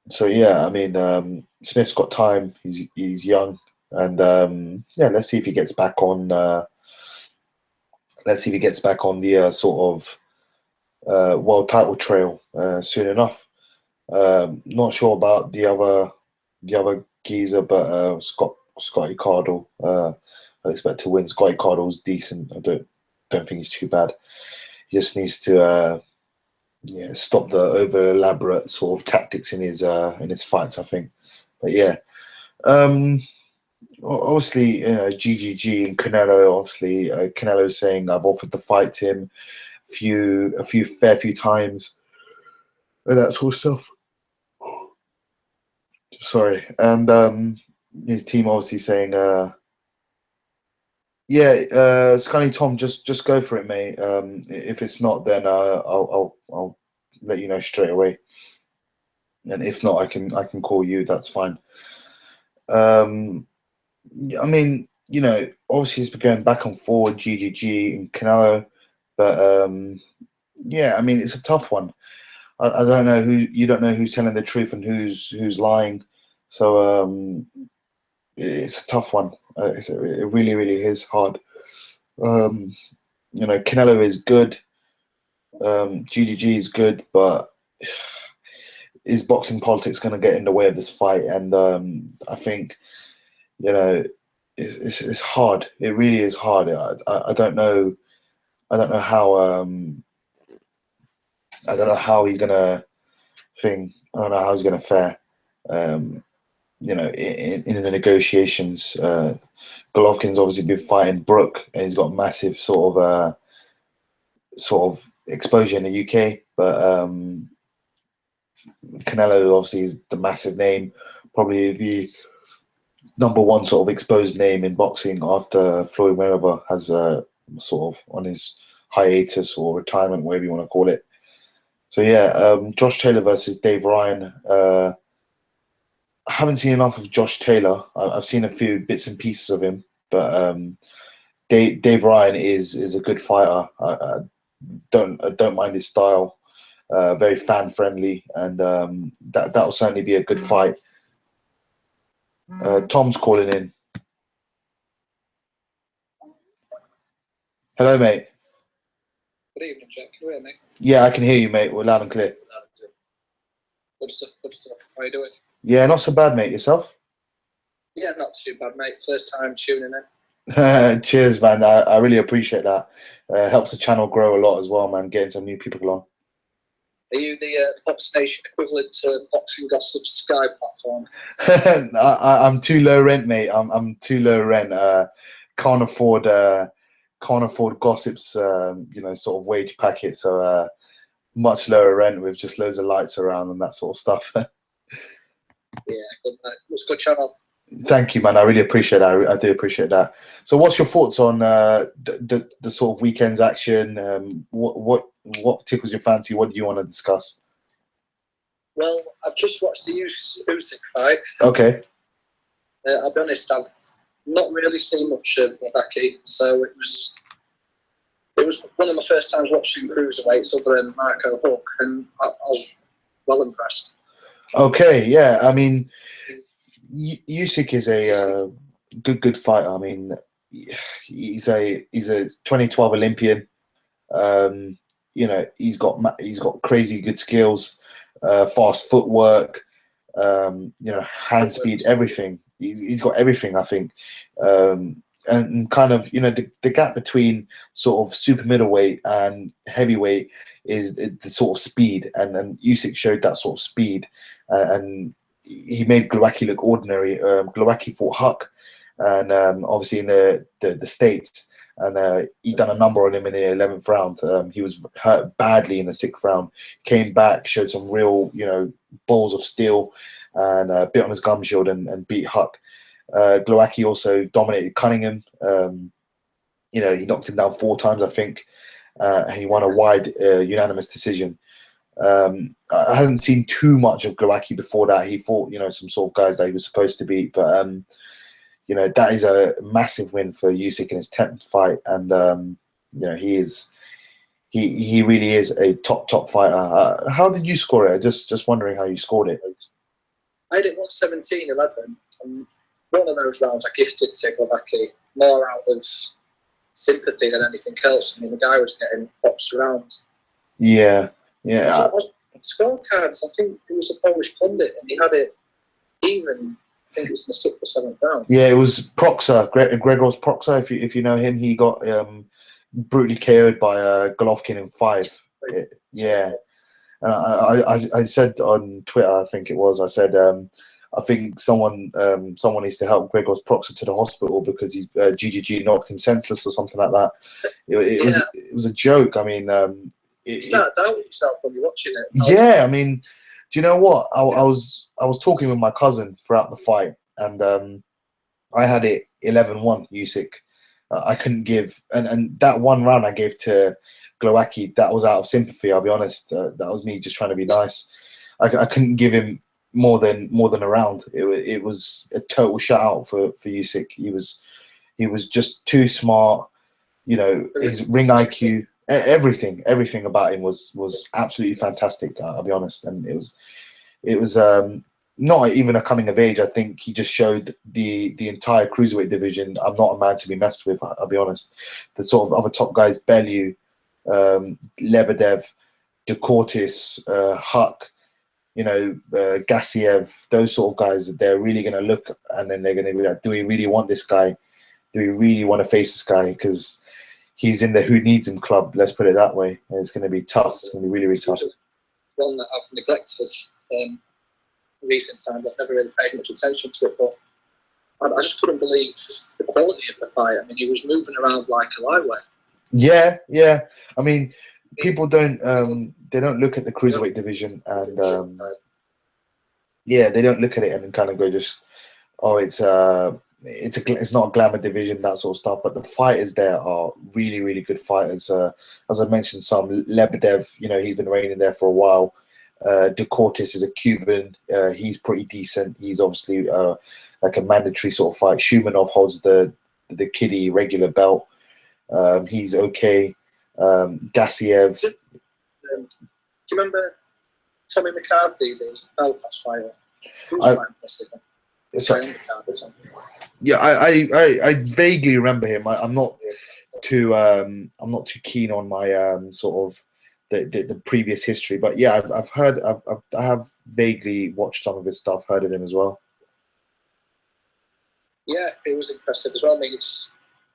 So yeah, I mean, Smith's got time. He's young, and yeah, let's see if he gets back on. Let's see if he gets back on the sort of world title trail soon enough. Not sure about the other geezer, but Scotty Cardle. I expect to win. Scotty Cardle's decent. I don't think he's too bad. He just needs to stop the over elaborate sort of tactics in his fights, I think. But yeah, obviously GGG and Canelo. Obviously, Canelo saying I've offered the fight to him a few times and that sort of stuff. Sorry, and his team obviously saying, yeah, Scully Tom, just go for it, mate. If it's not, then I'll let you know straight away. And if not, I can call you. That's fine. I mean, obviously he's been going back and forward, GGG and Canelo, but yeah, I mean, it's a tough one. I don't know you don't know who's telling the truth and who's lying. So it's a tough one. It really, really is hard. Canelo is good. GGG is good, but is boxing politics going to get in the way of this fight? And I think, it's hard. It really is hard. I don't know. I don't know how. I don't know how he's gonna thing. I don't know how he's gonna fare. In the negotiations, Golovkin's obviously been fighting Brook, and he's got massive sort of exposure in the UK. But Canelo obviously is the massive name, probably the number one sort of exposed name in boxing after Floyd Mayweather has sort of on his hiatus or retirement, whatever you want to call it. So yeah, Josh Taylor versus Dave Ryan. I haven't seen enough of Josh Taylor. I've seen a few bits and pieces of him, but Dave Ryan is a good fighter. I don't mind his style. Very fan friendly, and that will certainly be a good fight. Tom's calling in. Hello, mate. Good evening, Jack. Can you hear me? Yeah, I can hear you, mate. We're loud and clear. Good stuff, good stuff. How are you doing? Yeah, not so bad, mate. Yourself? Yeah, not too bad, mate. First time tuning in. Cheers, man. I really appreciate that. Helps the channel grow a lot as well, man, getting some new people on. Are you the Box Nation equivalent to Boxing Gossip's Sky platform? I'm too low rent, mate. I'm too low rent. Can't afford Gossip's sort of wage packet. So much lower rent with just loads of lights around and that sort of stuff. Yeah, good, mate. It's a good channel. Thank you, man. I really appreciate that. I do appreciate that. So, what's your thoughts on the sort of weekend's action? What tickles your fancy? What do you want to discuss? Well, I've just watched the Usyk fight. Okay. I'll be honest, I've not really seen much of Becky, so it was one of my first times watching cruiserweights other than Marco Huck, and I was well impressed. Okay, yeah. I mean, Usyk is a good fighter. I mean, he's a 2012 Olympian. He's got crazy good skills, fast footwork, hand speed, everything. He's got everything, I think. And kind of, the gap between sort of super middleweight and heavyweight is the sort of speed, and Usyk showed that sort of speed, and he made Glowacki look ordinary. Glowacki fought Huck, and obviously in the States, and he done a number on him in the 11th round. He was hurt badly in the 6th round, came back, showed some real, balls of steel, and bit on his gum shield and beat Huck. Glowacki also dominated Cunningham. He knocked him down 4 times, I think. He won a wide unanimous decision. I hadn't seen too much of Glowacki before that. He fought, some sort of guys that he was supposed to beat, but that is a massive win for Usyk in his 10th fight, and he really is a top fighter. How did you score it? Just wondering how you scored it. I had it 117-11, and one of those rounds I gifted to Glowacki more out of sympathy than anything else. I mean, the guy was getting boxed around. Yeah. Scorecards, I think it was a Polish pundit, and he had it even. I think it was in the 6th or 7th round. Yeah, it was Proxer, Gregor's Proxer. If you know him, he got brutally KO'd by Golovkin in 5. Yeah, and I said on Twitter, I think it was, I said I think someone needs to help Gregor's Proxer to the hospital because he's GGG knocked him senseless or something like that. It was a joke. I mean, start doubting yourself when you're watching it. Yeah, I mean, do you know what? I was talking with my cousin throughout the fight, and I had it 11-1 Usyk. I couldn't give, and that one round I gave to Glowacki, that was out of sympathy. I'll be honest. That was me just trying to be nice. I couldn't give him more than a round. It was a total shutout for Usyk. He was just too smart. His ring IQ. Everything about him was absolutely fantastic. I'll be honest, and it was not even a coming of age. I think he just showed the entire cruiserweight division. I'm not a man to be messed with. I'll be honest. The sort of other top guys, Bellew, Lebedev, Decortis, Huck, Gassiev, those sort of guys. They're really going to look, and then they're going to be like, do we really want this guy? Do we really want to face this guy? Because he's in the who needs him club, let's put it that way. And it's going to be tough. It's going to be really, really tough. One that I've neglected in recent times. I've never really paid much attention to it, but I just couldn't believe the quality of the fight. I mean, he was moving around like a lightweight. Yeah. I mean, people don't they don't look at the cruiserweight division, and they don't look at it and kind of go just, oh, it's it's not a glamour division, that sort of stuff, but the fighters there are really, really good fighters. As I mentioned, some Lebedev, he's been reigning there for a while. Decortis is a Cuban. He's pretty decent. He's obviously like a mandatory sort of fight. Shumanov holds the kiddie regular belt. He's okay. Gassiev. Do you remember Tommy McCarthy, the Belfast fighter? He was quite impressive. Yeah, I vaguely remember him. I'm not too keen on my sort of the previous history, but yeah, I have vaguely watched some of his stuff, heard of him as well. Yeah, it was impressive as well. I mean, it's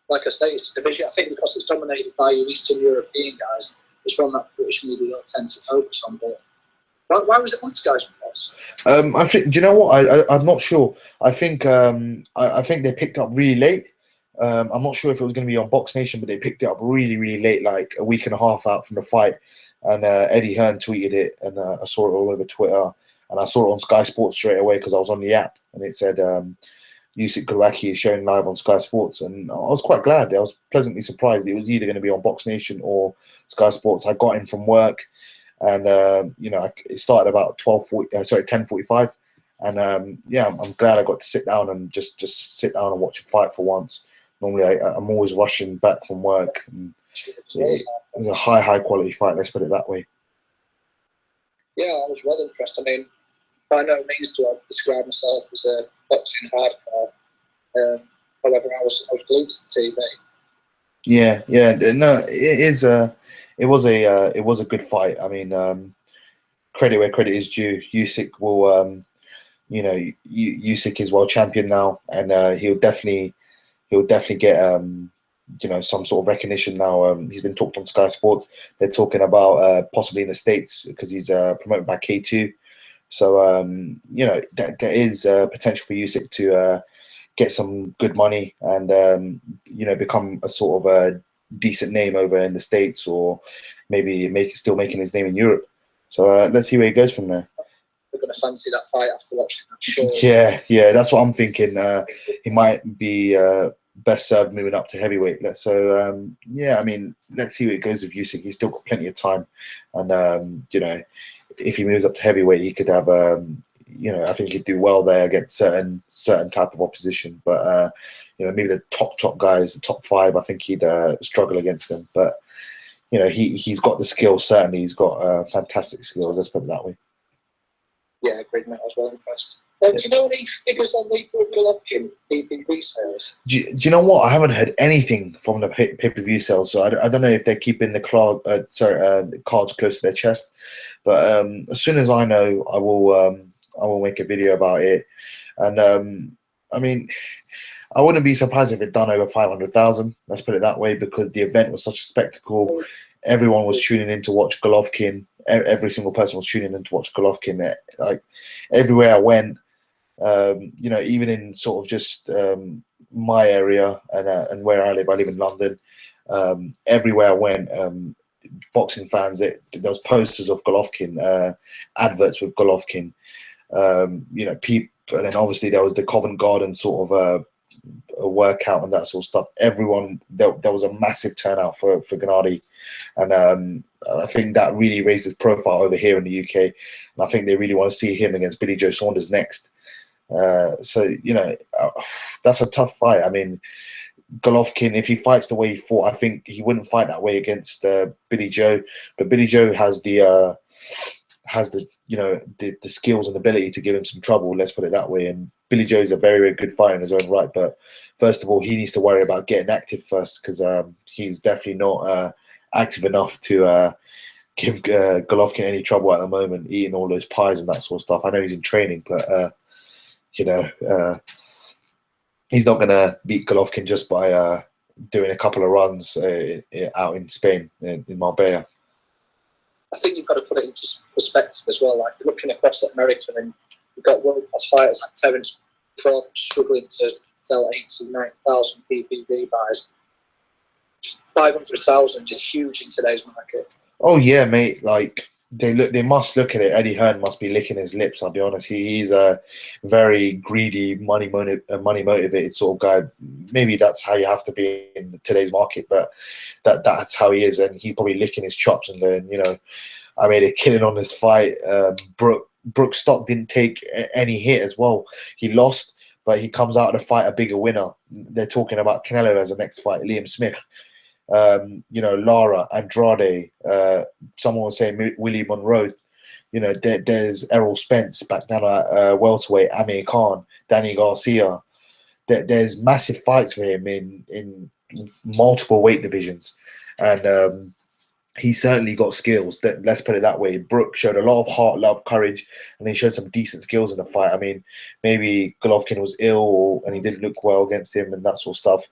like I say, it's a division. I think because it's dominated by Eastern European guys, it's one that British media don't tend to focus on. But why was it once guys from us? I think. Do you know what? I'm not sure. I think I think they picked up really late. I'm not sure if it was going to be on Box Nation, but they picked it up really, really late, like a week and a half out from the fight. And Eddie Hearn tweeted it, and I saw it all over Twitter, and I saw it on Sky Sports straight away because I was on the app, and it said Usyk Glowacki is showing live on Sky Sports, and I was quite glad. I was pleasantly surprised. It was either going to be on Box Nation or Sky Sports. I got in from work, and it started about 10:45, and yeah, I'm glad I got to sit down and just sit down and watch a fight for once. Normally, I'm always rushing back from work. And it was a high quality fight. Let's put it that way. Yeah, I was well impressed. I mean, by no means do I describe myself as a boxing hardcore. However, I was glued to the TV. Yeah. No, it was a good fight. I mean, credit where credit is due. Usyk will, Usyk is world champion now, and he'll definitely get some sort of recognition now. He's been talked on Sky Sports. They're talking about possibly in the States because he's promoted by K2. So there is potential for Usyk to get some good money and become a sort of a decent name over in the States, or maybe still making his name in Europe. So let's see where he goes from there. We're going to fancy that fight after watching that show. Yeah, that's what I'm thinking. He might be best served moving up to heavyweight. So yeah, I mean, let's see where it goes with Usyk. He's still got plenty of time, and if he moves up to heavyweight, he could have I think he'd do well there against certain type of opposition. But maybe the top guys, the top 5, I think he'd struggle against them. But he's got the skills. Certainly, he's got fantastic skills. Let's put it that way. Yeah, great mate. I was well impressed. Do you know any figures on the Golovkin PPV sales? Do you know what? I haven't heard anything from the pay-per-view sales, so I don't know if they're keeping the cards close to their chest. But as soon as I know, I will make a video about it. And I mean, I wouldn't be surprised if it done over 500,000. Let's put it that way, because the event was such a spectacle. Everyone was tuning in to watch Golovkin. Every single person was tuning in to watch Golovkin. Like everywhere I went, even in sort of just my area and where I live in London. Everywhere I went, boxing fans, there was posters of Golovkin, adverts with Golovkin. People, and then obviously there was the Covent Garden sort of a workout and that sort of stuff. Everyone, there was a massive turnout for Gennady, and I think that really raised his profile over here in the UK, and I think they really want to see him against Billy Joe Saunders next. So that's a tough fight. I mean, Golovkin, if he fights the way he fought, I think he wouldn't fight that way against Billy Joe. But Billy Joe has the skills and ability to give him some trouble. Let's put it that way. And Billy Joe is a very, very good fighter in his own right. But first of all, he needs to worry about getting active first, because he's definitely not active enough to give Golovkin any trouble at the moment, eating all those pies and that sort of stuff. I know he's in training, but he's not going to beat Golovkin just by doing a couple of runs out in Spain, in Marbella. I think you've got to put it into perspective as well. Like looking across at America, and you've got world-class fighters like Terence Crawford struggling to sell 89,000 PPV buys. 500,000 is huge in today's market. Oh yeah, mate. Like They must look at it. Eddie Hearn must be licking his lips. I'll be honest. He's a very greedy, money motivated sort of guy. Maybe that's how you have to be in today's market, but that's how he is, and he's probably licking his chops and going, I made a killing on this fight. Brooks stock didn't take any hit as well. He lost, but he comes out of the fight a bigger winner. They're talking about Canelo as the next fight, Liam Smith. Lara, Andrade, someone was saying Willie Monroe. There's Errol Spence back down at welterweight, Amir Khan, Danny Garcia. There's massive fights for him in multiple weight divisions, and he certainly got skills. Let's put it that way. Brooke showed a lot of heart, love, courage, and he showed some decent skills in the fight. I mean, maybe Golovkin was ill and he didn't look well against him and that sort of stuff.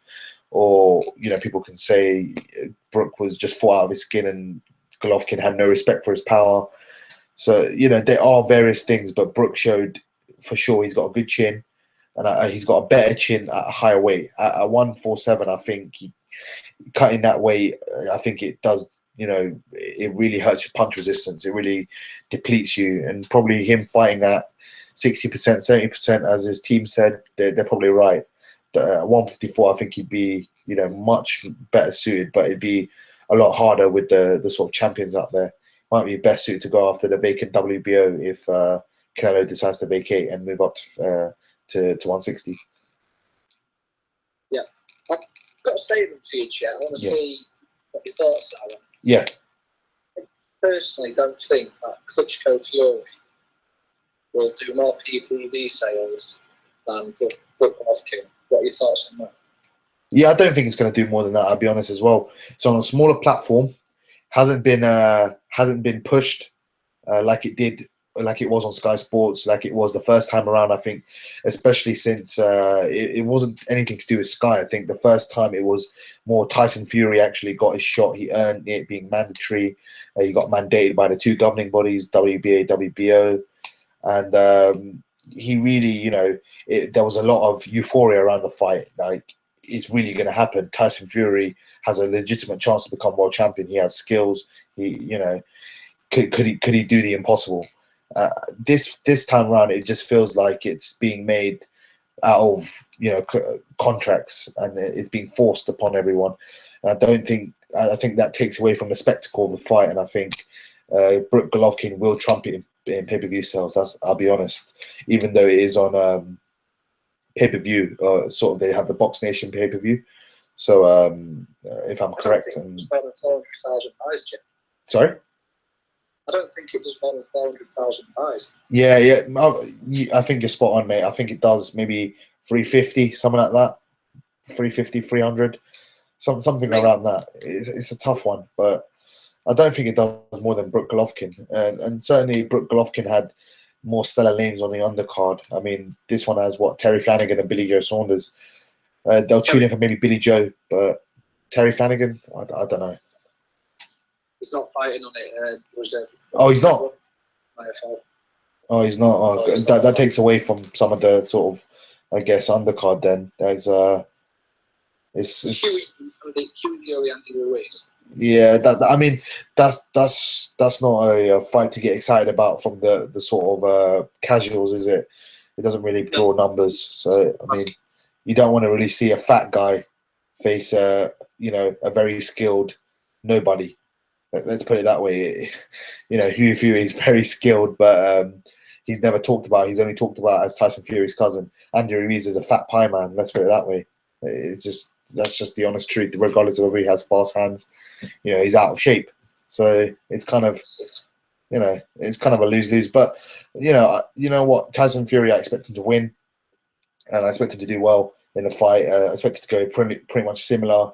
Or, people can say Brooke was just fought out of his skin and Golovkin had no respect for his power. So, there are various things, but Brooke showed for sure he's got a good chin, and he's got a better chin at a higher weight. At 147, I think cutting that weight, I think it does, it really hurts your punch resistance. It really depletes you, and probably him fighting at 60%, 70%, as his team said, they're probably right. At 154, I think he'd be, much better suited, but it'd be a lot harder with the sort of champions out there. Might be best suited to go after the vacant WBO if Canelo decides to vacate and move up to 160. Yeah, I've got a statement for you, Chet. I want to see what your thoughts are on it. Yeah. I personally don't think that Klitschko Fury will do more PPV sales than Golovkin. What are your thoughts on that? Yeah, I don't think it's going to do more than that. I'll be honest as well. It's on a smaller platform, hasn't been pushed like it was on Sky Sports, like it was the first time around. I think, especially since it wasn't anything to do with Sky. I think the first time it was more Tyson Fury actually got his shot. He earned it being mandatory. He got mandated by the two governing bodies, WBA, WBO, and he really, there was a lot of euphoria around the fight. Like, it's really going to happen. Tyson Fury has a legitimate chance to become world champion. He has skills. He, could he do the impossible? This time around, it just feels like it's being made out of contracts, and it's being forced upon everyone. And I think that takes away from the spectacle of the fight. And I think Brooke Golovkin will trump it in pay-per-view sales. I'll be honest, even though it is on pay-per-view, sort of they have the Box Nation pay-per-view. So if I'm correct, sorry. I don't think it does more than 400,000 buys. Yeah. I think you're spot on, mate. I think it does maybe 350, something like that. 350, 300, something around that. It's a tough one, but I don't think it does more than Brooke Golovkin. And certainly Brooke Golovkin had more stellar names on the undercard. I mean, this one has Terry Flanagan and Billy Joe Saunders. They'll tune in for maybe Billy Joe, but Terry Flanagan, I don't know. He's not fighting on it. He's not. Oh, he's not. Oh, that takes away from some of the sort of, I guess, undercard. Then there's it's yeah. I mean, that's not a fight to get excited about from the sort of casuals, is it? It doesn't really draw numbers. So I mean, you don't want to really see a fat guy face a very skilled nobody. Let's put it that way. Hughie Fury is very skilled, but he's never talked about. He's only talked about as Tyson Fury's cousin. Andy Ruiz is a fat pie man. Let's put it that way. That's just the honest truth. Regardless of whether he has fast hands, he's out of shape. So it's kind of, it's kind of a lose-lose. But you know what, Tyson Fury, I expect him to win, and I expect him to do well in the fight. I expect it to go pretty much similar.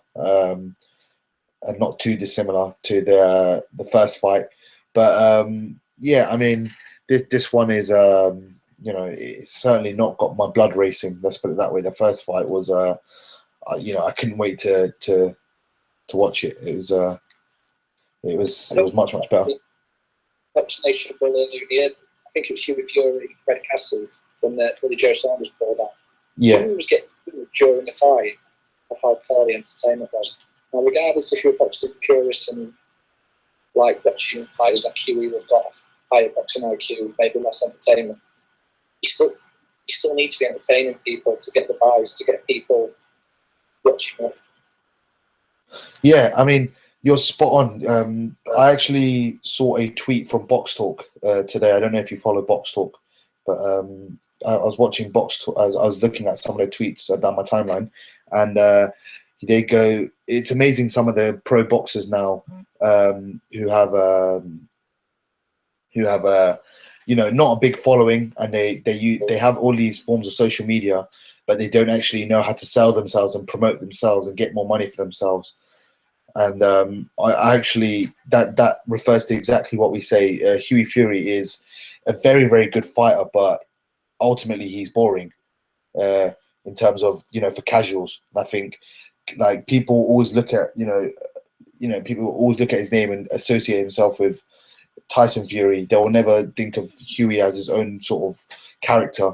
And not too dissimilar to the first fight, but yeah, I mean, this one is it's certainly not got my blood racing. Let's put it that way. The first fight was I couldn't wait to watch it. It was much better. Box Nation will I think it was Hughie Fury, Fred Castle when the Joe Saunders pulled out. Yeah, He was getting during the fight of how poor the entertainment was. Now, regardless if you're boxing purist and like watching fighters like Huey who've got higher boxing IQ, maybe less entertainment. You still need to be entertaining people to get the buys, to get people watching it. Yeah, I mean, you're spot on. I actually saw a tweet from Box Talk today. I don't know if you follow Box Talk, but I was watching Box Talk. I was looking at some of the tweets down my timeline, and they go, it's amazing some of the pro boxers now who have you know, not a big following, and they have all these forms of social media, but they don't actually know how to sell themselves and promote themselves and get more money for themselves. And I actually that refers to exactly what we say. Huey Fury is a very, very good fighter, but ultimately he's boring in terms of, you know, for casuals. I think like people always look at people always look at his name and associate himself with Tyson Fury. They will never think of Huey as his own sort of character,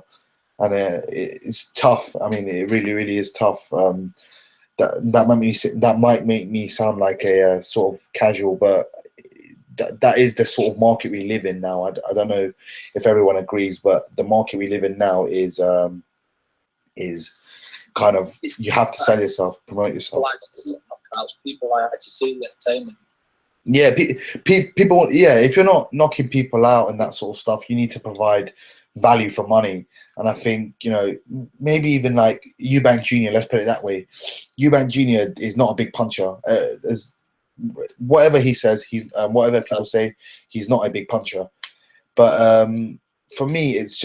and it's tough. I mean, it really, really is tough. That might make me sound like a sort of casual, but that is the sort of market we live in now. I don't know if everyone agrees, but the market we live in now is kind of, you have to sell yourself, promote yourself. People like to see the entertainment. Yeah, people. Yeah, if you're not knocking people out and that sort of stuff, you need to provide value for money. And I think, you know, maybe even like Eubanks Jr. Let's put it that way. Eubanks Jr. is not a big puncher. As whatever he says, he's whatever people say, he's not a big puncher. But for me, it's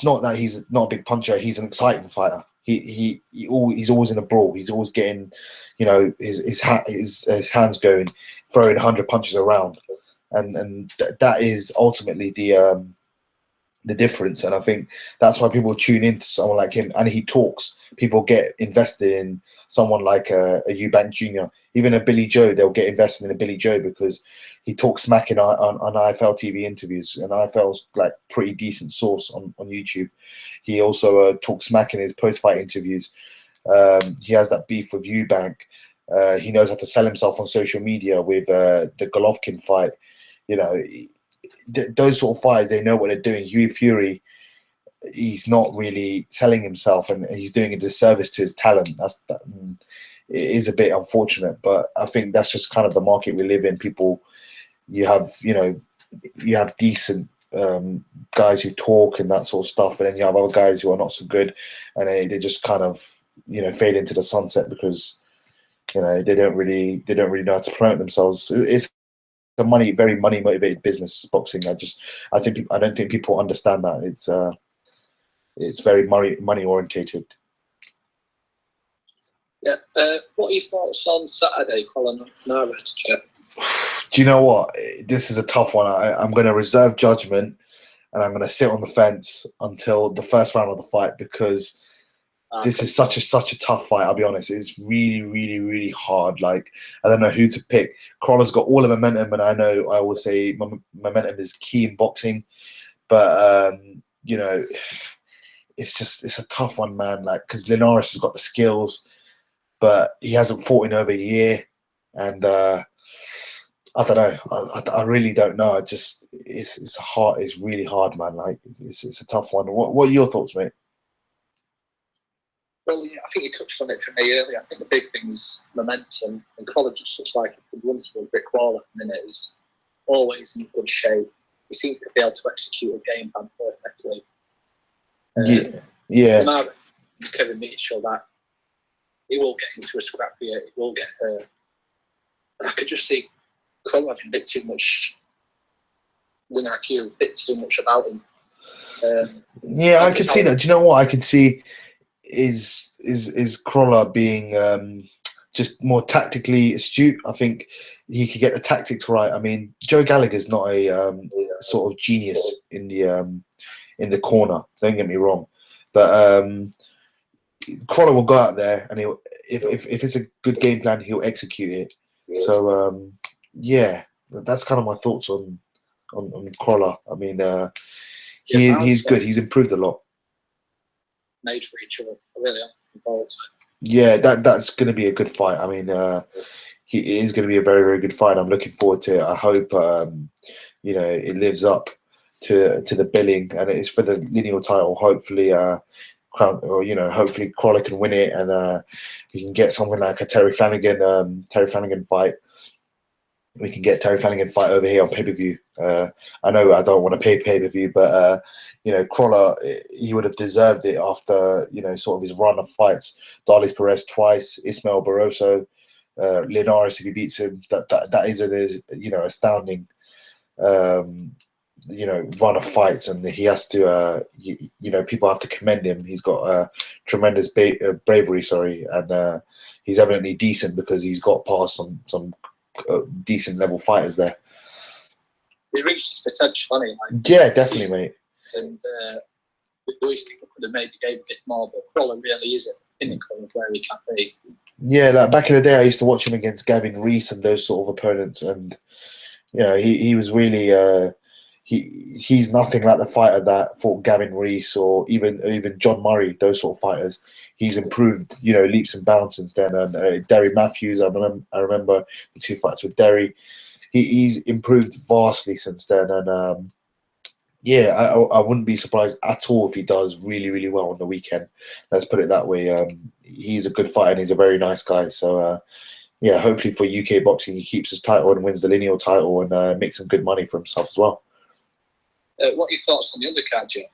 not that he's not a big puncher. He's an exciting fighter. He's always in a brawl. He's always getting, you know, his hands going, throwing 100 punches around, and that is ultimately the difference. And I think that's why people tune into someone like him, and he talks. People get invested in someone like a Eubanks Jr. Even a Billy Joe, they'll get invested in a Billy Joe because he talks smack on IFL TV interviews, and IFL's like pretty decent source on YouTube. He also talks smack in his post-fight interviews. He has that beef with Eubank. He knows how to sell himself on social media with the Golovkin fight. You know, those sort of fighters, they know what they're doing. Huey Fury, he's not really selling himself, and he's doing a disservice to his talent. It is a bit unfortunate, but I think that's just kind of the market we live in. People, you have decent guys who talk and that sort of stuff, but then you have other guys who are not so good, and they just kind of, you know, fade into the sunset because, you know, they don't really know how to promote themselves. It's a very money motivated business, boxing. I don't think people understand that. It's very money orientated. Yeah. What are your thoughts on Saturday, Crolla-Linares? Do you know what? This is a tough one. I'm going to reserve judgment, and I'm going to sit on the fence until the first round of the fight, because this is such a tough fight. I'll be honest. It's really, really, really hard. Like, I don't know who to pick. Crolla's got all the momentum, and I know I always say momentum is key in boxing, but you know, it's a tough one, man. Like, because Linares has got the skills, but he hasn't fought in over a year, and I don't know. I really don't know. It's hard. It's really hard, man. Like, it's a tough one. What are your thoughts, mate? Well, yeah, I think you touched on it for me earlier. I think the big thing is momentum, and Crolla just looks like a wonderful brick wall at the minute. He's always in good shape. He seems to be able to execute a game plan perfectly. Yeah. He's Kevin Mitchell that he will get into a scrap here. He will get hurt. And I could just see Crolla having a bit too much win IQ, a bit too much about him. Yeah, I could see that. Do you know what I could see is Crolla being just more tactically astute. I think he could get the tactics right. I mean, Joe Gallagher's not a sort of genius in the corner. Don't get me wrong, but Crolla will go out there, and if it's a good game plan, he'll execute it. So yeah, that's kind of my thoughts on Crolla. I mean, he's good. He's improved a lot. Made for each other. I really am looking forward to it. Yeah, that's going to be a good fight. I mean, it is going to be a very, very good fight. I'm looking forward to it. I hope it lives up to the billing, and it's for the lineal title. Hopefully, hopefully Crolla can win it, and we can get something like a Terry Flanagan fight. We can get Terry Flanagan fight over here on pay-per-view. I know I don't want to pay pay-per-view, but Crolla, he would have deserved it after sort of his run of fights. Darlis Perez twice, Ismael Barroso, Linares if he beats him. That is an astounding run of fights, and he has to people have to commend him. He's got tremendous bravery, and he's evidently decent because he's got past some decent level fighters there. He reached his potential, hasn't he? Yeah, definitely, mate. And Usyk could have maybe gave a bit more, but Crolla really is a pinnacle of where he can be. Yeah, like back in the day, I used to watch him against Gavin Rees and those sort of opponents, and he was really he's nothing like the fighter that fought Gavin Rees or even John Murray, those sort of fighters. He's improved, leaps and bounds since then. And Derry Matthews, I remember the 2 fights with Derry. He's improved vastly since then, and I wouldn't be surprised at all if he does really, really well on the weekend. Let's put it that way. He's a good fighter and he's a very nice guy. So hopefully for UK boxing, he keeps his title and wins the lineal title and makes some good money for himself as well. What are your thoughts on the undercard, Jim?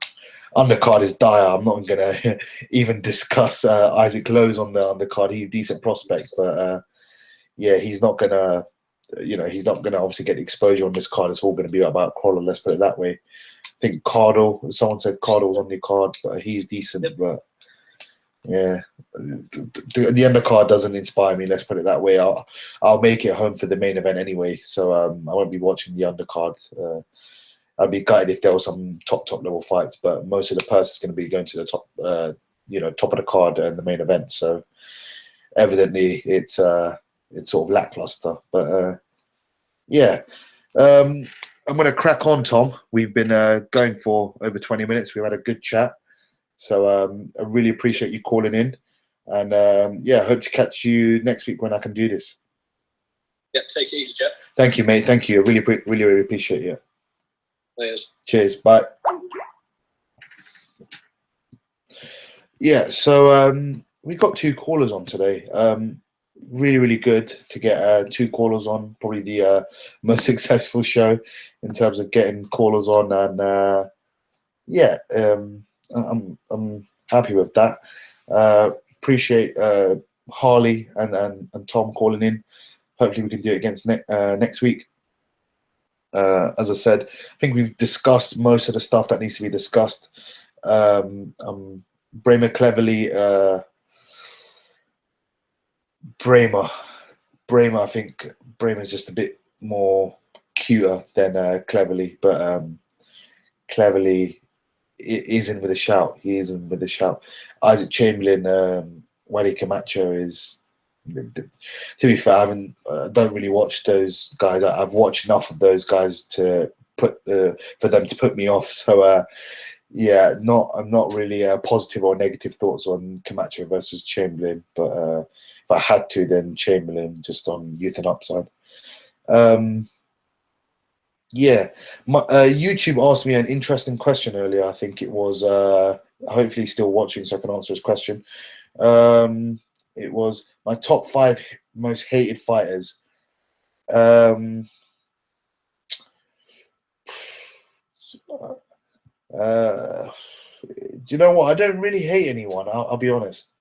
Undercard is dire. I'm not going to even discuss Isaac Lowe's on the undercard. He's a decent prospect, but he's not going to, he's not going to obviously get the exposure on this card. It's all going to be about Crolla. Let's put it that way. I think Cardle. Someone said Cardle was on the card, but he's decent. But yeah, the undercard doesn't inspire me. Let's put it that way. I'll make it home for the main event anyway, so I won't be watching the undercard. I'd be gutted if there was some top level fights, but most of the purse is going to be going to the top, top of the card and the main event. So evidently, it's sort of lackluster. But I'm going to crack on, Tom. We've been going for over 20 minutes. We've had a good chat, so I really appreciate you calling in, and hope to catch you next week when I can do this. Yeah, take it easy, Jeff. Thank you, mate. Thank you. I really appreciate you. Cheers. Cheers. Bye. Yeah, so we got 2 callers on today. Really good to get 2 callers on. Probably the most successful show in terms of getting callers on, and I'm happy with that. Appreciate Harley and Tom calling in. Hopefully we can do it against next week. As I said, I think we've discussed most of the stuff that needs to be discussed. Bramer cleverly, Bramer. I think Bramer's just a bit more cuter than cleverly, but cleverly is in with a shout. He is in with a shout. Isaac Chamberlain, Wally Camacho is. To be fair, I don't really watch those guys. I've watched enough of those guys to for them to put me off. So I'm not really positive or negative thoughts on Camacho versus Chamberlain. But if I had to, then Chamberlain just on youth and upside. YouTube asked me an interesting question earlier. I think it was hopefully still watching, so I can answer his question. It was my top 5 most hated fighters. Do you know what? I don't really hate anyone. I'll be honest.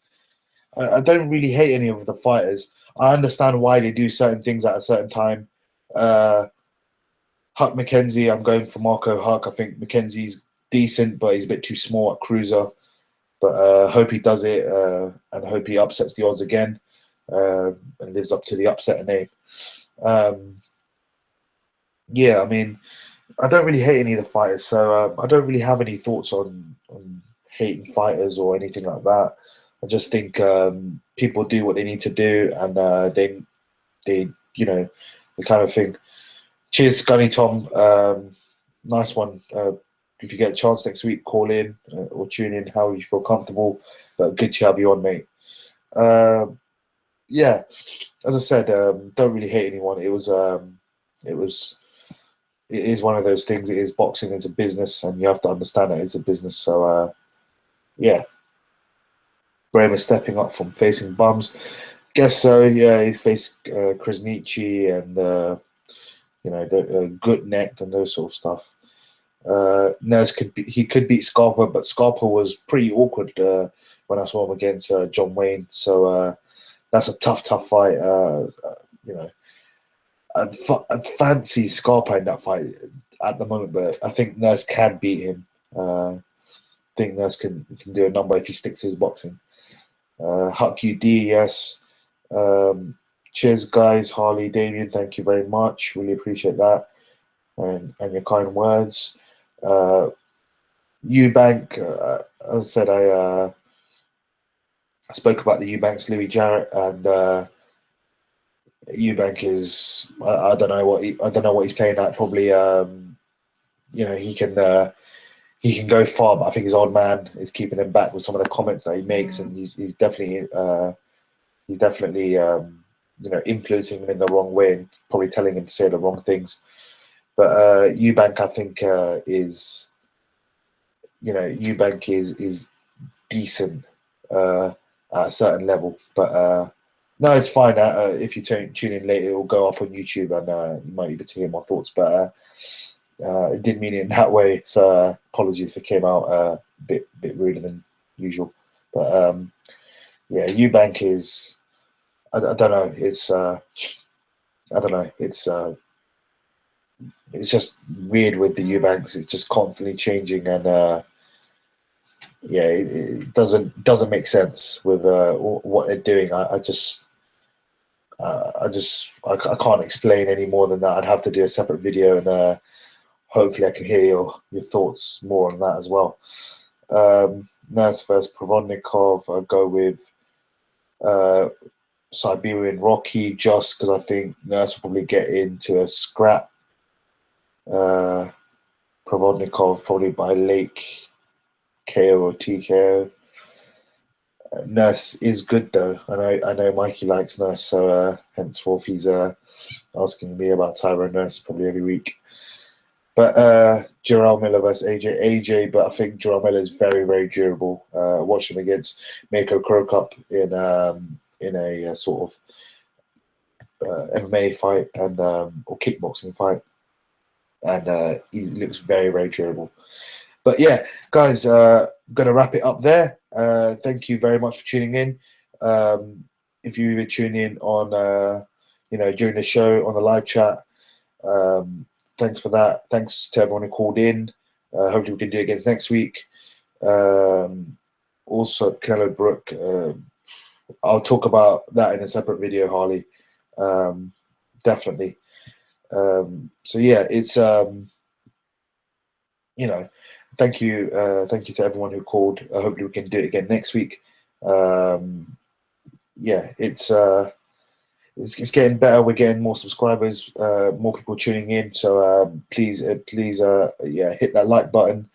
I don't really hate any of the fighters. I understand why they do certain things at a certain time. Huck McKenzie, I'm going for Marco Huck. I think McKenzie's decent, but he's a bit too small at cruiser. But hope he does it and hope he upsets the odds again and lives up to the upsetter name. I mean, I don't really hate any of the fighters, so I don't really have any thoughts on hating fighters or anything like that. I just think people do what they need to do, and they the kind of thing. Cheers, Scunny Tom. Nice one. If you get a chance next week, call in or tune in, how you feel comfortable. But good to have you on, mate. yeah, as I said, don't really hate anyone. It is one of those things. It is boxing. It's a business, and you have to understand it. It's a business. So yeah, Brahim is stepping up from facing bums. Guess so. Yeah, he's faced Krasniqi and the Good Neck and those sort of stuff. Nurse could beat Scarpa, but Scarpa was pretty awkward when I saw him against John Wayne. So that's a tough fight. I'd fancy Scarpa in that fight at the moment, but I think Nurse can beat him. I think Nurse can do a number if he sticks to his boxing. Huck UD, yes. Cheers, guys. Harley, Damien, thank you very much. Really appreciate that and your kind words. Eubank, as I said, I spoke about the Eubanks Louis Jarrett, and Eubank is I don't know what he's playing at. Probably he can go far, but I think his old man is keeping him back with some of the comments that he makes, and he's definitely influencing him in the wrong way and probably telling him to say the wrong things. But Eubank, I think Eubank is decent at a certain level, but no, it's fine. If you tune in later, it will go up on YouTube, and you might be able to hear my thoughts. But it didn't mean it in that way, so apologies if it came out a bit ruder than usual. But yeah, Eubank is. I don't know. It's I don't know. It's just weird with the Eubanks. It's just constantly changing, and yeah, it doesn't make sense with what they're doing. I can't explain any more than that. I'd have to do a separate video, and hopefully I can hear your thoughts more on that as well. Nurse versus Provodnikov. I'll go with Siberian Rocky, just because I think Nurse will probably get into a scrap. Provodnikov probably by late KO or TKO. Nurse is good though. I know Mikey likes Nurse, so henceforth he's asking me about Tyrone Nurse probably every week. But Jarrell Miller versus AJ, but I think Jarrell Miller is very, very durable. Watched him against Mako Krokop in a sort of MMA fight and or kickboxing fight, and he looks very, very durable. But yeah, guys, gonna wrap it up there. Thank you very much for tuning in. If you were tuning in on during the show on the live chat, thanks for that. Thanks to everyone who called in. Hopefully we can do it again next week. Also, Canelo Brook. I'll talk about that in a separate video, Harley. Definitely. So yeah, it's thank you to everyone who called. Hopefully we can do it again next week. Yeah, it's getting better. We're getting more subscribers, more people tuning in. So please, hit that like button,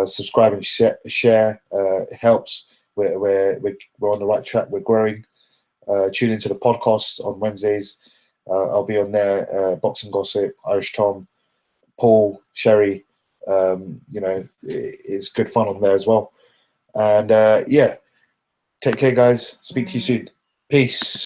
subscribe and share. It helps. We're on the right track. We're growing. Tune into the podcast on Wednesdays. I'll be on there. Boxing Gossip, Irish Tom, Paul, Sherry. It's good fun on there as well. And yeah, take care, guys. Speak to you soon. Peace.